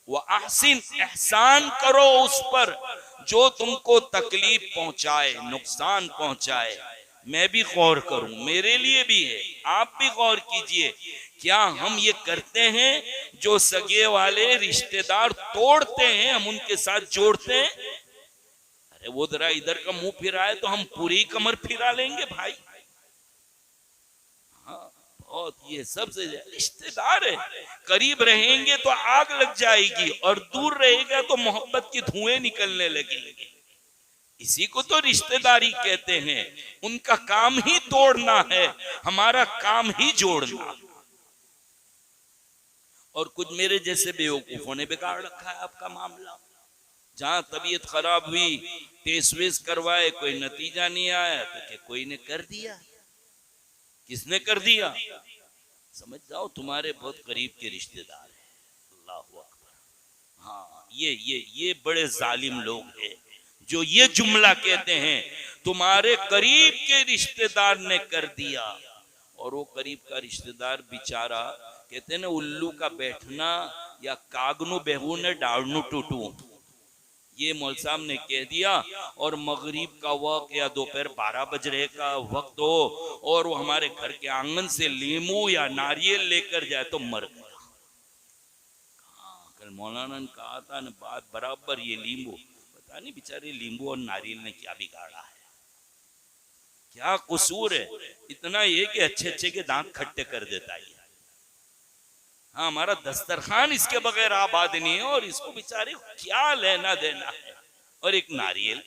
वो अहसिन, एहसान करो उस पर जो तुमको तकलीफ पहुंचाए, नुकसान पहुंचाए। मैं भी गौर करूं, मेरे लिए भी है, आप भी गौर कीजिए। क्या हम ये करते हैं? जो सगे वाले रिश्तेदार तोड़ते हैं, हम उनके साथ जोड़ते हैं। अरे वो जरा इधर का मुंह फिराए तो हम पूरी कमर फिरा लेंगे भाई। हाँ, बहुत ये सबसे रिश्तेदार है, करीब रहेंगे तो आग लग जाएगी और दूर रहेगा तो मोहब्बत की धुएं निकलने लगेंगे। इसी को तो रिश्तेदारी कहते हैं। उनका काम ही तोड़ना है, हमारा काम ही जोड़ना। और कुछ मेरे जैसे बेवकूफों ने बिगाड़ रखा है आपका मामला। जहां तबीयत खराब हुई, टेस्ट वेस्ट करवाए, कोई नतीजा नहीं आया तो क्या कोई ने कर दिया? किसने कर दिया? समझ जाओ तुम्हारे बहुत करीब के रिश्तेदार हैं। अल्लाह अकबर। हाँ, ये बड़े जालिम लोग हैं जो ये जुमला कहते हैं तुम्हारे करीब के रिश्तेदार ने कर दिया। और वो करीब का रिश्तेदार बेचारा, कहते हैं ना, उल्लू का बैठना या कागनु बेहू ने डाड़नू टूटू, ये मौल साहब ने कह दिया। और मगरिब का वक्त या दोपहर 12 बज रहे का वक्त हो और वो हमारे घर के आंगन से लींबू या नारियल लेकर जाए तो मर गया। कल मौलाना ने कहा था ना बात बराबर, ये लींबू, पता नहीं बेचारे लींबू और नारियल ने क्या बिगाड़ा है, क्या कसूर है। इतना ये कि अच्छे अच्छे के दांत खट्टे कर देता है। हाँ, हमारा दस्तरखान इसके बगैर आबाद नहीं है और इसको बेचारे क्या लेना देना है। और एक नारियल,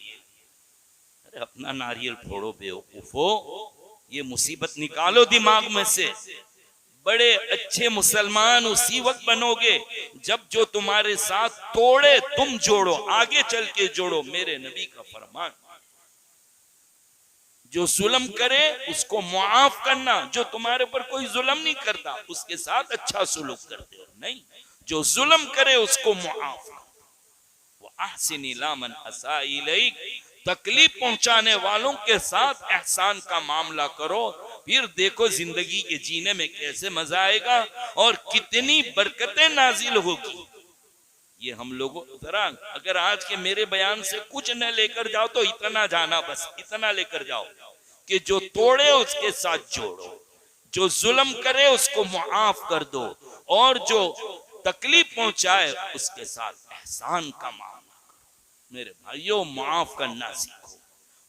अरे अपना नारियल फोड़ो बेवकूफो, ये मुसीबत निकालो दिमाग में से। बड़े अच्छे मुसलमान उसी वक्त बनोगे जब जो तुम्हारे साथ तोड़े तुम जोड़ो, आगे चल के जोड़ो। मेरे नबी का फरमान, जो जुल्म करे उसको मुआफ करना, जो तुम्हारे ऊपर कोई जुल्म नहीं करता उसके साथ अच्छा सुलूक करते हो। नहीं, जो जुल्म करे उसको मुआफ। वो अहसिनी ला मन असा इलैक, तकलीफ पहुंचाने वालों के साथ एहसान का मामला करो, फिर देखो जिंदगी के जीने में कैसे मजा आएगा और कितनी बरकतें नाजिल होगी। ये हम लोगों जरा, अगर आज के मेरे बयान से कुछ न लेकर जाओ तो इतना जाना, बस इतना लेकर जाओ कि जो तोड़े उसके साथ जोड़ो, जो जुल्म करे उसको मुआफ कर दो, और जो तकलीफ पहुंचाए उसके साथ एहसान का मामला करो। मेरे भाइयों, मुआफ करना सीखो,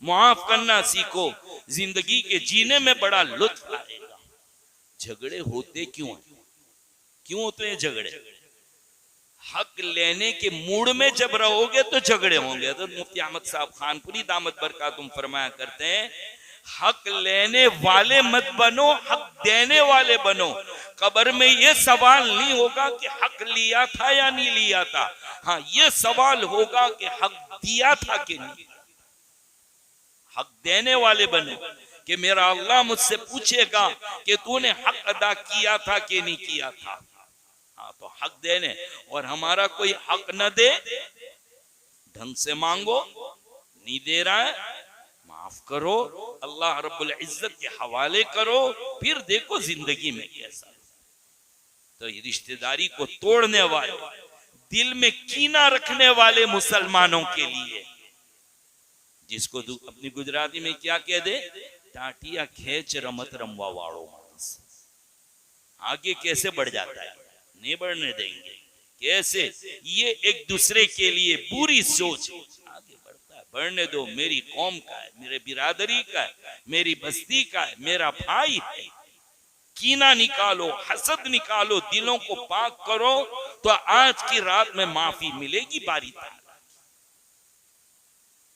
मुआफ करना सीखो, जिंदगी के जीने में बड़ा लुत्फ आएगा। झगड़े होते क्यों हैं? क्यों होते हैं झगड़े? हक लेने के मूड में जब रहोगे तो झगड़े होंगे। तो मुफ्ती अहमद साहब खानपुरी दामत बरकातुम फरमाया करते हैं, हक लेने वाले मत बनो, हक देने वाले बनो। कब्र में ये सवाल नहीं होगा कि हक लिया था या नहीं लिया था, हाँ ये सवाल होगा कि हक दिया था कि नहीं। हक देने वाले बनो कि मेरा अल्लाह मुझसे पूछेगा कि तूने हक अदा किया था कि नहीं किया था। हाँ, तो हक देने, और हमारा कोई हक न दे, ढंग से मांगो, नहीं दे रहा है माफ करो, अल्लाह रब्बुल इज्जत के हवाले करो, फिर देखो जिंदगी में कैसा। तो ये रिश्तेदारी को तोड़ने वाले, दिल में कीना रखने वाले मुसलमानों के लिए, जिसको अपनी गुजराती में क्या कह दे, टाटिया खेच रमत रमवा वाड़ो मानस, आगे कैसे बढ़ जाता है, नहीं बढ़ने देंगे। कैसे? ये एक दूसरे के लिए बुरी सोच, आगे बढ़ता है, बढ़ने दो, मेरी कौम का है, मेरे बिरादरी का है, मेरी बस्ती का है, मेरा भाई है। कीना निकालो, हसद निकालो, दिलों को पाक करो, तो आज की रात में माफी मिलेगी बारी ताला।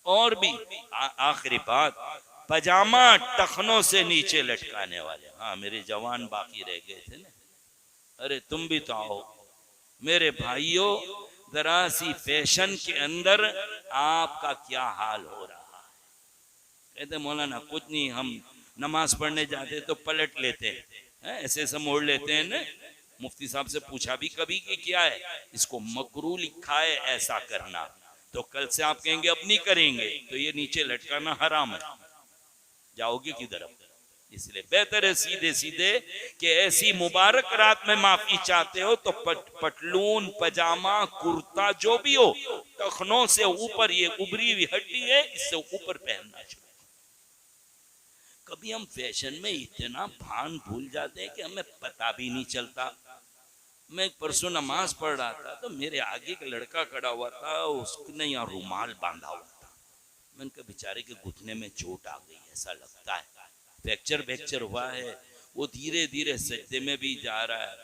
और भी आखिरी बात, पजामा टखनों से नीचे लटकाने वाले, हाँ मेरे जवान बाकी रह गए थे ना, अरे तुम भी तो आओ मेरे भाइयों, जरा सी फैशन के अंदर आपका क्या हाल हो रहा है। कहते मौलाना कुछ नहीं, हम नमाज पढ़ने जाते तो पलट लेते हैं, ऐसे ऐसे मोड़ लेते हैं ना। मुफ्ती साहब से पूछा भी कभी कि क्या है, इसको मकरू लिखा है ऐसा करना, तो कल से आप कहेंगे अब नहीं करेंगे, तो ये नीचे लटकाना हराम है, जाओगे किधर? इसलिए बेहतर है सीधे सीधे कि ऐसी मुबारक रात में माफी चाहते हो तो पटलून, पजामा, कुर्ता जो भी हो, टखनों से ऊपर, ये उभरी हुई हड्डी है, इससे ऊपर पहनना चाहिए। कभी हम फैशन में इतना भान भूल जाते हैं कि हमें पता भी नहीं चलता। मैं परसों नमाज पढ़ रहा था तो मेरे आगे का लड़का खड़ा हुआ था, उसने यहाँ रुमाल बांधा हुआ था। मैंने कहा बेचारे के घुटने में चोट आ गई, ऐसा लगता है फ्रैक्चर हुआ है। वो धीरे धीरे सजदे में भी जा रहा है।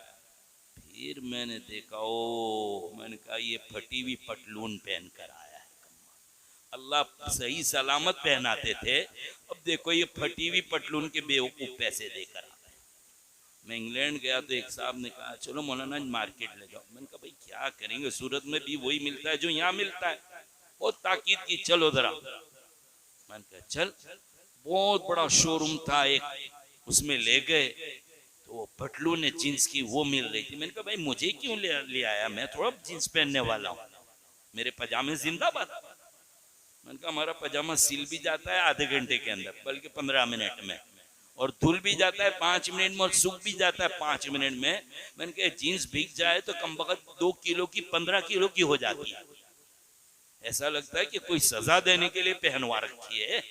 फिर मैंने देखा, ओ मैंने कहा ये फटी हुई पटलून पहन कर आया है। अल्लाह सही सलामत पहनाते थे। अब देखो ये फटी हुई पटलून के बेवकूफ पैसे देकर आते हैं। मैं इंग्लैंड गया तो एक साहब ने कहा चलो मौलाना मार्केट ले जाओ। मैंने कहा भाई क्या करेंगे, सूरत में भी वही मिलता है जो यहाँ मिलता है। बहुत ताकीद की चलो जरा। मैंने कहा चल। बहुत बड़ा शोरूम था एक, उसमें ले गए तो वो पटलून ने जींस की वो मिल रही थी। मैंने कहा भाई मुझे क्यों ले आया, मैं थोड़ा जींस पहनने वाला हूँ, मेरे पजामे जिंदाबाद। मैंने कहा हमारा पजामा सिल भी जाता है आधे घंटे के अंदर, बल्कि 15 मिनट में, और धुल भी जाता है 5 मिनट में, और सूख भी जाता है 5 मिनट में। मैंने कहा जीन्स भीग जाए तो कम बखत 2 किलो की 15 किलो की हो जाती है। ऐसा लगता है कि कोई सजा देने के लिए पहनवा रखी है।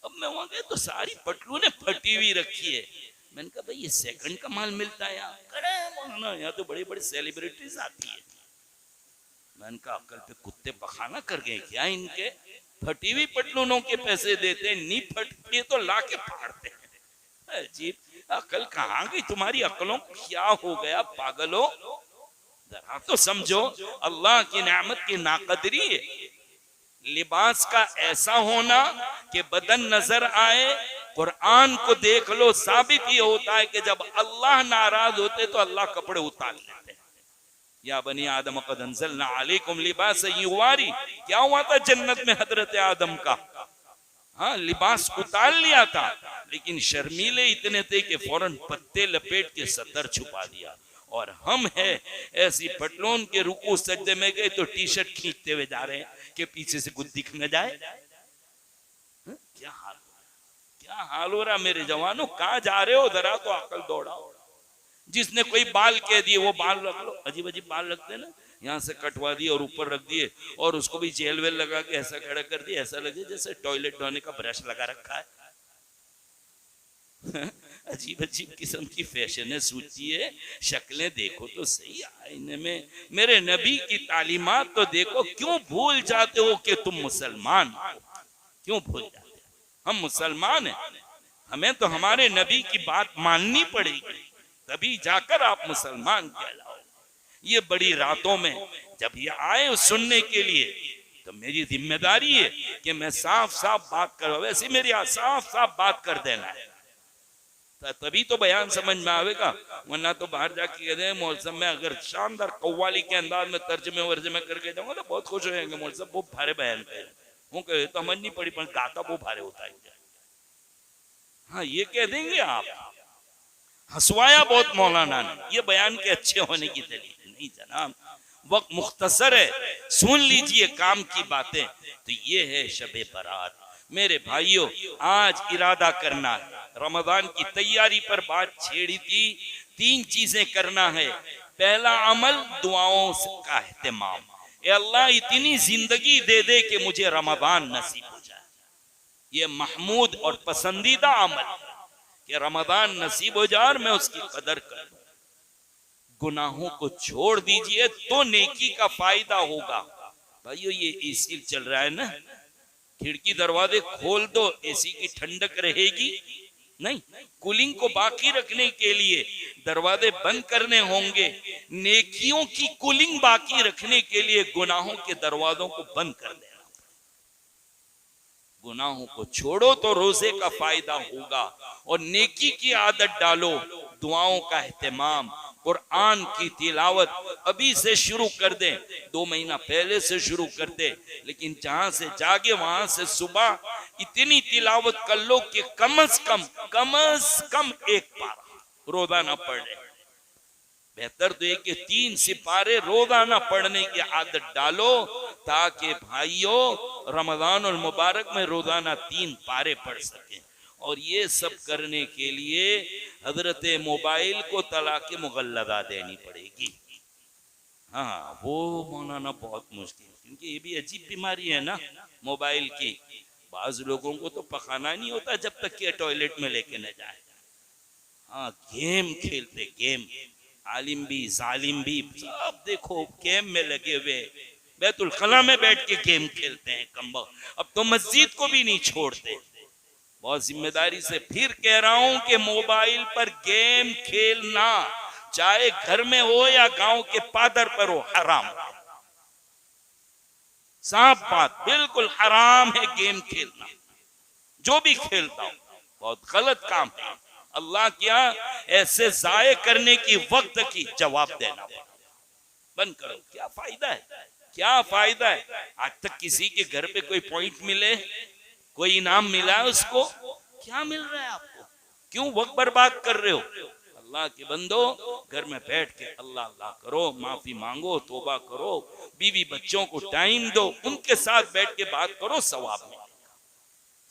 अब मैं वहां गया तो सारी पटलूने फटी हुई रखी है। मैंने कहा भाई ये सेकंड का माल मिलता है यहाँ? यहाँ तो बड़ी बड़ी सेलिब्रिटीज आती है। मैंने कहा अकल पे कुत्ते बखाना कर गए क्या इनके? फटी हुई पटलूनों के पैसे देते हैं, नी फटती तो ला के फाड़ते हैं। अजीब अकल कहाँ गई तुम्हारी? अकलों क्या हो गया पागलो? जरा तो समझो अल्लाह की नेमत की नाकदरी है। लिबास का ऐसा होना कि बदन नजर आए। कुरान को देख लो, साबित ये होता है कि जब अल्लाह नाराज होते तो अल्लाह कपड़े उतार लेते हैं। या बनी आदम कद अंज़लना अलैकुम लिबास युवारी। क्या हुआ था जन्नत में हजरत आदम का? हाँ, लिबास उतार लिया था, लेकिन शर्मीले इतने थे कि फौरन पत्ते लपेट के सतर छुपा दिया। और हम है ऐसी पटलून के रुकू सजदे में गए तो टी शर्ट खींचते हुए जा रहे हैं कि पीछे से कुछ दिख न जाए। क्या हाल, क्या हाल हो रहा मेरे जवानों? कहाँ जा रहे हो? जरा तो अकल दौड़ाओ। जिसने कोई बाल कह दिए वो बाल रख लो, अजीब अजीब बाल रखते ना, यहाँ से कटवा दिए और ऊपर रख दिए, और उसको भी जेल वेल लगा के ऐसा खड़ा कर दिया, ऐसा लगे जैसे टॉयलेट धोने का ब्रश लगा रखा है। अजीब अजीब किस्म की फैशन सूची है। शक्लें देखो तो सही आईने में, मेरे नबी की तालीमात तो देखो। क्यों भूल जाते हो कि तुम मुसलमान हो? क्यों भूल जाते हो? हम मुसलमान हैं, हमें तो हमारे नबी की बात माननी पड़ेगी, तभी जाकर आप मुसलमान कहलाओ। ये बड़ी रातों में जब ये आए सुनने के लिए तो मेरी जिम्मेदारी है कि मैं साफ साफ बात करूं। वैसे मेरी साफ साफ बात कर देना है, तभी तो बयान समझ में आवेगा। वरना तो बाहर जाके कह दे मौलसम में अगर शानदार कव्वाली के अंदाज में तर्जमे वर्जमे करके जाऊंगा तो बहुत खुश हो जाएंगे। मौलसम बहुत भारे बयान करे तो समझ नहीं पड़ी, पर गाता वो भारे होता है। हाँ, ये कह देंगे आप हंसवाया बहुत मौलाना ने, ये बयान के अच्छे होने की दलील नहीं जनाब। वक्त मुख्तसर है, सुन लीजिए काम की बातें। तो ये है शबे बारात। मेरे भाइयों, आज इरादा करना है, रमजान की तैयारी पर बात छेड़ी थी। 3 चीजें करना है। पहला अमल दुआओं का एहतमाम। ए अल्लाह इतनी जिंदगी दे दे कि मुझे रमजान नसीब हो जाए। ये महमूद और पसंदीदा अमल कि रमजान नसीब हो जाए और मैं उसकी कदर करूं। गुनाहों को छोड़ दीजिए तो नेकी का फायदा होगा। भाइयों, ये एसी चल रहा है ना, खिड़की दरवाजे खोल दो, एसी की ठंडक रहेगी नहीं। कूलिंग को बाकी रखने के लिए दरवाजे बंद करने होंगे। नेकियों की कूलिंग बाकी रखने के लिए गुनाहों के दरवाजों को बंद कर देना। गुनाहों को छोड़ो तो रोजे का फायदा होगा, और नेकी की आदत डालो। दुआओं का एहतमाम, कुरान की तिलावत अभी से शुरू कर दें, 2 महीना पहले से शुरू कर दे। लेकिन जहां से जागे वहां से सुबह इतनी तिलावत कर लो कि कम से कम 1 पारा रोजाना पढ़ ले। बेहतर तो है कि 3 सिपारे रोजाना पढ़ने की आदत डालो, ताकि भाइयों रमजान और मुबारक में रोजाना 3 पारे पढ़ सके। और ये सब करने के लिए हजरत मोबाइल को तलाक मुगल्लदा देनी पड़ेगी। हाँ, वो मौलाना बहुत मुश्किल, क्योंकि ये भी अजीब बीमारी है ना मोबाइल की। बाज लोगों को तो पकाना नहीं होता जब तक कि टॉयलेट में लेके न जाए। हाँ, गेम खेलते, गेम, आलिम भी जालिम भी सब देखो गेम में लगे हुए, बैतुल खला में बैठ के गेम खेलते हैं कम्बख्त। अब तो मस्जिद को भी नहीं छोड़ते। बहुत जिम्मेदारी से फिर कह रहा हूं कि मोबाइल पर गेम खेलना, चाहे घर में हो या गांव के पादर पर हो, हराम। साफ बात, बिल्कुल हराम है गेम खेलना। जो भी खेलता हूं बहुत गलत काम है। अल्लाह क्या ऐसे जाये करने की वक्त की जवाब देना बंद करो। क्या फायदा है, क्या फायदा है? आज तक किसी के घर पे कोई पॉइंट मिले, कोई इनाम मिला है उसको? क्या मिल रहा है आपको? क्यों वक्त बर्बाद कर रहे हो? अल्लाह के बंदो, घर में बैठ के अल्लाह अल्लाह करो, माफी मांगो, तौबा करो, बीवी बच्चों को टाइम दो, उनके साथ बैठ के बात करो, सवाब में।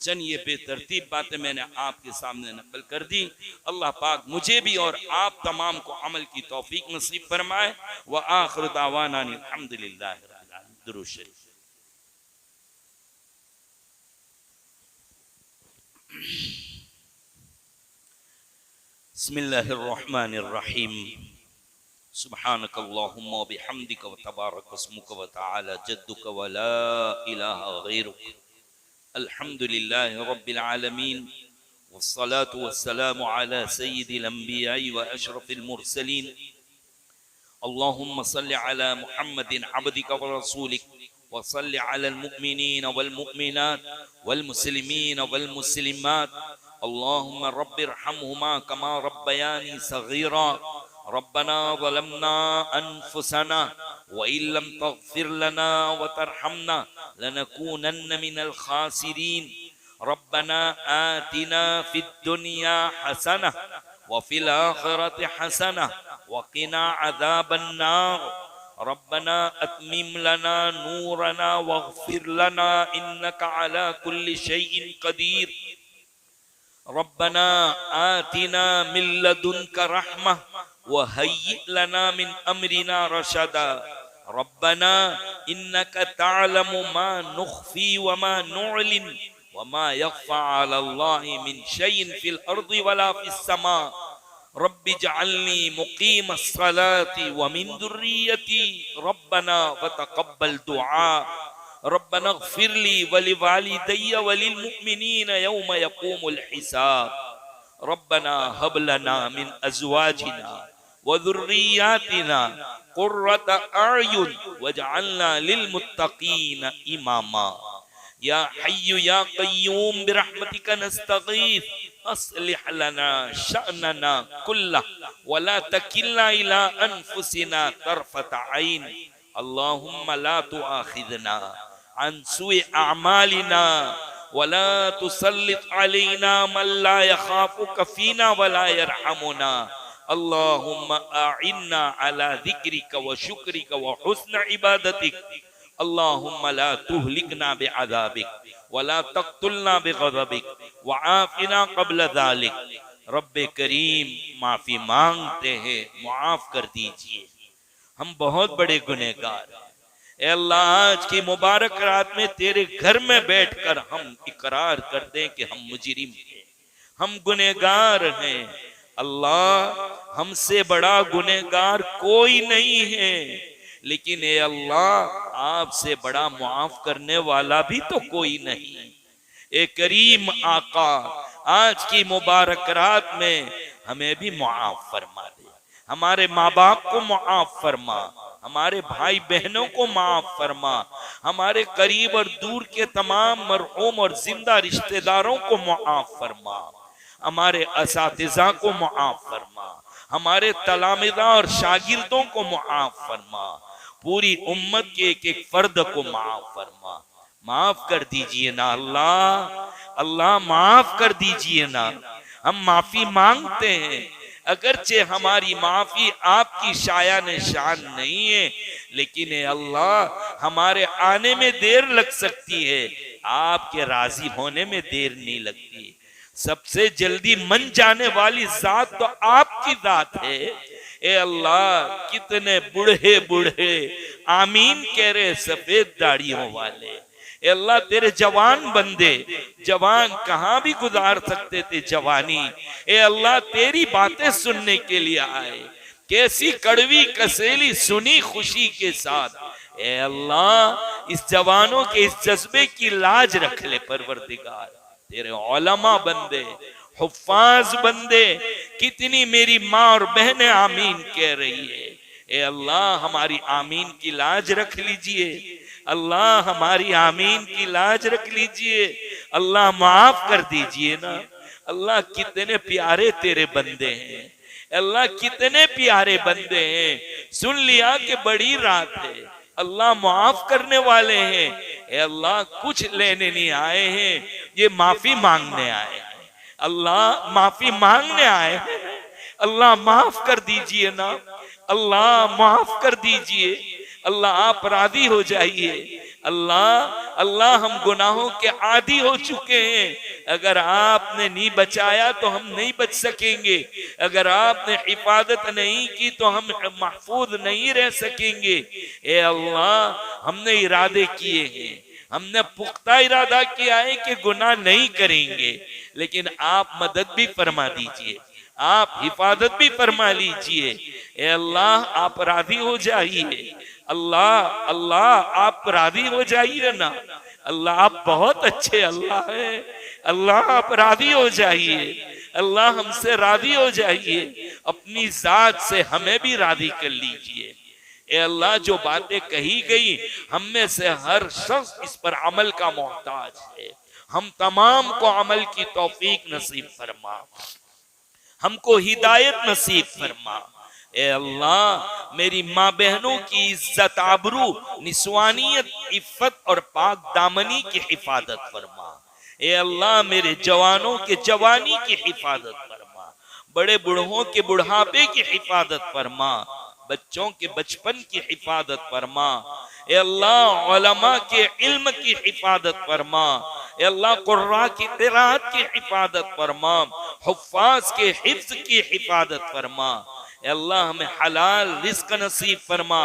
चन ये बेतरतीब बातें मैंने आपके सामने नकल कर दी। अल्लाह पाक मुझे भी और आप तमाम को अमल की तौफीक नसीब फरमाए। व आखिर दावाना अल्हम्दुलिल्लाह रब्बिल आलमीन। दुरूद शरीफ। बिस्मिल्लाहिर रहमानिर रहीम। सुब्हानक अल्लाहुम्मा व बिहम्दिक व तबारक अस्मुक व तआला जद्दुक व ला इलाहा गैरुक। अल्हम्दुलिल्लाहि रब्बिल आलमीन वस्सलातु वस्सलामु अला सय्यिदिल अंबिया'i व अशरफिल मुरसलीन। अल्लाहुम्मा सल्लि अला मुहम्मदिन अब्दिका व रसूलिक व सल्लि अलल मुमिनीन वल मुमिनात वल मुस्लिमीन वल मुस्लिमात। अल्लाहुम्मा रब्बिरहमहुमा कमा रब्बयानी सगीरा। रब्बना ज़लमना अनफुसना व इल्लम तग़फिर लना व तरहमना लनकूनन्न मिनल खासिरीन। रब्बना आतिना फिद दुनिया हसना व फिल आखिरति हसना व क़िना अज़ाबन नार। रब्बना अत्मिम लना नूरना वग़फिर लना इन्नका अला कुल्लि शैइन क़दीर। रब्बना आतिना मिन लदुनका रहमा व हय्यि लना मिन अमरिना रशदा। रब्बना इन्नका तअलमु मा नुख्फी व मा नुअलिन व मा यख्फा अलल्लाहि मिन शैइन फिल अर्दि वला फिस समा। रब्बि जअलनी मुकीमस सलाति व मिन दुर्रियती। रब्बना व तक़ब्बल दुआ। रब्बना इग़फिरली व लिवालिदैया व लिलमुमिनीना यौम यक़ूमुल हिसाब। रब्बना हब लना मिन अज़वाजिना व ज़ुर्रिय्यातिना क़ुर्रता अयुन वजअलना लिलमुत्तक़ीना इमामा। या हय्यु या क़य्यूम बिरहमतिका नस्तगीथ अस्लिह लना शअनना कुल्लह वला तकिलना इला अनफुसिना तरफत ऐन। अल्लाहुम्मा ला तुआखिज़ना अन सुइ अमालिना वला तुसल्लित अलैना मन ला यखाफुका फीना वला यरहमुना। अल्लाहुम्मा अइन्ना अला ज़िक्रिका व शुक्रिका व हुस्न इबादतिक। अल्लाहुम्मा ला तुहलिकना बिअज़ाबिक वला तक़तुलना बिग़ज़बिक व आफ़िना क़ब्ल ज़ालिक। रब्बे करीम माफ़ी मांगते हैं, मुआफ़ कर दीजिए, हम बहुत बड़े गुनहगार हैं। ए अल्लाह, आज की मुबारक रात में तेरे घर में बैठकर हम इकरार कर दें कि हम मुजरिम हैं, हम गुनहगार हैं। अल्लाह, हमसे बड़ा गुनहगार कोई नहीं है, लेकिन ए अल्लाह, आपसे बड़ा मुआफ करने वाला भी तो कोई नहीं। ए करीम आका, आज की मुबारक रात में हमें भी मुआफ फरमा दे, हमारे माँ बाप को मुआफ फरमा, हमारे भाई बहनों को माफ फरमा, हमारे करीब और दूर के तमाम मरहूम और जिंदा रिश्तेदारों को मुआफ फरमा, हमारे असातिज़ा को मुआफ फरमा, हमारे तलामिज़ा और शागिर्दों को मुआफ फरमा, पूरी उम्मत के एक एक फर्द को माफ फरमा। माफ कर दीजिए ना अल्लाह, अल्लाह माफ कर दीजिए ना। हम माफी मांगते हैं, अगरचे हमारी माफी आपकी शायान शान नहीं है, लेकिन अल्लाह, हमारे आने में देर लग सकती है, आपके राजी होने में देर नहीं लगती। सबसे जल्दी मन जाने वाली जात तो आपकी जात है। ए अल्लाह, कितने बूढ़े बूढ़े आमीन कह रहे सफेद दाढ़ियों वाले। ए अल्लाह, तेरे जवान बंदे, जवान कहाँ भी गुजार सकते थे जवानी, ए अल्लाह तेरी बातें सुनने के लिए आए, कैसी कड़वी कसेली सुनी खुशी के साथ। ए अल्लाह, इस जवानों के इस जज्बे की लाज रख ले परवरदिगार। तेरे उलमा बंदे, हुफ्फाज बंदे, कितनी मेरी माँ और बहनें आमीन कह रही है। ए अल्लाह, हमारी आमीन की लाज रख लीजिए। अल्लाह हमारी आमीन की लाज रख लीजिए, अल्लाह माफ कर दीजिए ना। अल्लाह कितने प्यारे तेरे बंदे हैं, अल्लाह कितने प्यारे बंदे हैं। सुन लिया कि बड़ी रात है, अल्लाह माफ करने वाले हैं। ए अल्लाह कुछ लेने नहीं आए हैं, ये माफी मांगने आए हैं। अल्लाह माफी मांगने आए हैं, अल्लाह माफ कर दीजिए ना, अल्लाह माफ कर दीजिए, अल्लाह आप राजी हो जाइए। अल्लाह अल्लाह हम गुनाहों के आदी हो चुके हैं, अगर आपने नहीं बचाया तो हम नहीं बच सकेंगे, अगर आपने हिफाजत नहीं की तो हम महफूज नहीं रह सकेंगे। ए अल्लाह हमने इरादे किए हैं, हमने पुख्ता इरादा किया है कि गुनाह नहीं करेंगे, लेकिन आप मदद भी फरमा दीजिए, आप हिफाजत भी फरमा लीजिए। ए अल्लाह आप राजी हो जाइए, अल्लाह अल्लाह आप राजी हो जाइए ना। अल्लाह आप बहुत अच्छे अल्लाह है, अल्लाह आप राजी हो जाइए, अल्लाह हमसे राजी हो जाइए, अपनी जात से हमें भी राजी कर लीजिए। ए अल्लाह जो बातें कही गई हम में से हर शख्स इस पर अमल का मोहताज है, हम तमाम को अमल की तौफीक नसीब फरमा, हमको हिदायत नसीब फरमा। ए अल्लाह मेरी माँ बहनों की इज्जत आबरू निस्वानियत इफ्फत और पाक दामनी की हिफाजत फरमा। ए अल्लाह मेरे जवानों के जवानी की हिफाजत फरमा, बड़े बूढ़ों के बुढ़ापे की हिफाजत फरमा, बच्चों के बचपन की हिफाजत फरमा। ए अल्लाह उलमा के इल्म की हिफाजत फरमा, ए अल्लाह कुर्रा की क़िराअत की हिफाजत फरमा, हुफ्फाज के हिफ्ज़ की हिफाजत फरमा। ए अल्लाह हमें हलाल रिज़्क़ नसीब फरमा।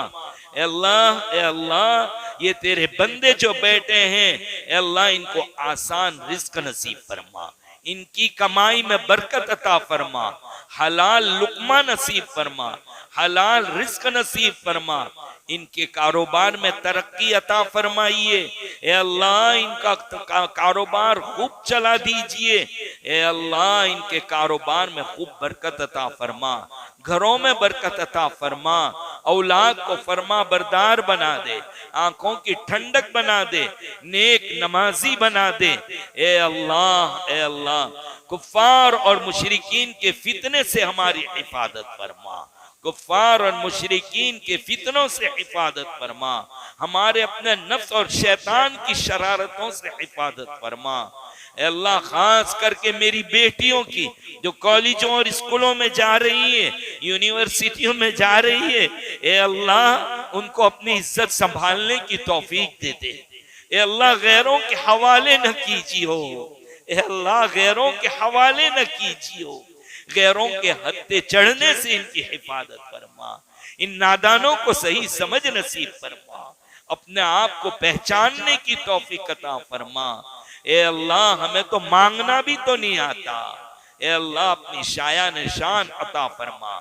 ए अल्लाह ये तेरे बंदे जो बैठे हैं, ए अल्लाह इनको आसान रिज़्क़ नसीब फरमा, इनकी कमाई में बरकत अता फरमा, हलाल लुक़मा नसीब फरमा, हलाल रिज़्क़ नसीब फरमा, इनके कारोबार में तरक्की अता फरमाइए। ए अल्लाह इनका कारोबार खूब चला दीजिए। ए अल्लाह इनके कारोबार में खूब बरकत अता फरमा, घरों में बरकत अता फरमा, औलाद को फरमा बरदार बना दे, आंखों की ठंडक बना दे, नेक नमाजी बना दे। ए अल्लाह कुफ्फार और मुशरिकीन के फितने से हमारी हिफाजत फरमा, कुफ्फार और मुशरिकीन के फितनों से हिफाजत फरमा, हमारे अपने नफ्स और शैतान की शरारतों से हिफाजत फरमा। अल्लाह खास करके मेरी बेटियों की जो कॉलेजों और स्कूलों में जा रही है, यूनिवर्सिटियों में जा रही है, ए अल्लाह उनको अपनी इज्जत संभालने की तौफीक दे दे। ए अल्लाह गैरों के हवाले न कीजियो, ए अल्लाह गैरों के हवाले न कीजियो, गैरों के हत्थे चढ़ने से इनकी हिफाजत फरमा, इन नादानों को सही समझ नसीब फरमा, अपने आप को पहचानने की तौफीक अता फरमा। ए अल्लाह हमें तो मांगना भी तो नहीं आता, ए अल्लाह अपनी शाया निशान अता फरमा,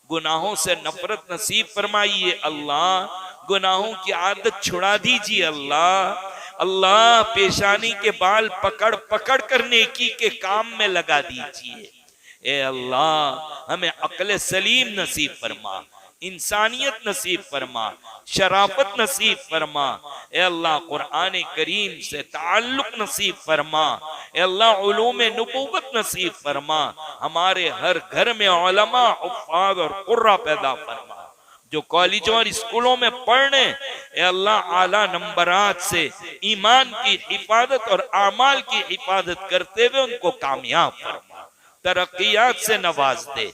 गुनाहों से नफरत नसीब फरमाइए। अल्लाह गुनाहों की आदत छुड़ा दीजिए। अल्लाह पेशानी के बाल पकड़ पकड़ कर नेकी के काम में लगा दीजिए। ए अल्लाह हमें अक्ल सलीम नसीब फरमा, इंसानियत नसीब फरमा, शराफत नसीब फरमा। ए अल्लाह कुरान करीम से ताल्लुक नसीब फरमा, ए अल्लाह उलूम नबूवत नसीब फरमा, हमारे हर घर में उलमा हुफ्फाज और कुर्रा पैदा फरमा, जो कॉलेजों और स्कूलों में पढ़ने, ए अल्लाह आला नंबरात से ईमान की हिफाजत और आमाल की हिफाजत करते हुए उनको कामयाब फरमा, तरक्कियात से नवाज दे।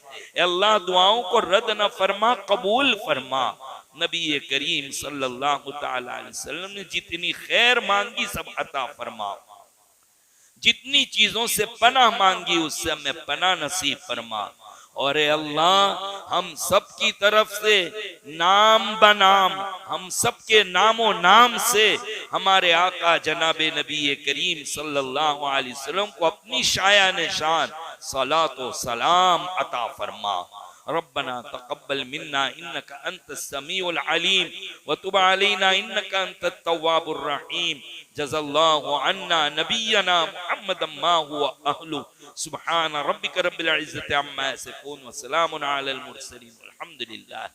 अल्लाह दुआओं को रद्द न फरमा, कबूल फरमा। नबी करीम सल्लल्लाहु तआला अलैहि वसल्लम ने जितनी खैर मांगी सब अता फरमा, जितनी चीजों से पनाह मांगी उससे हमें पनाह नसीब फरमा। और अल्लाह हम सब की तरफ से नाम बनाम, हम सब के नामो नाम से हमारे आका जनाबे नबी करीम सल्लल्लाहु अलैहि वसल्लम को अपनी शाया निशान सलातो सलाम अता फरमा। रब्बना तक़ब्बल मिन्ना इन्नका अंतस समीउल अलीम व तुब अलैना इन्नका अंतत तव्वाबुर रहीम। जज़ल्लाहु अन्ना नबियना मुहम्मदन मा हुवा अहलु। सुब्हान रब्बिका रब्बिल इज्जति अम्मा यसिफून व सलामुन अलल मुरसलीन वल्हम्दुलिल्लाह।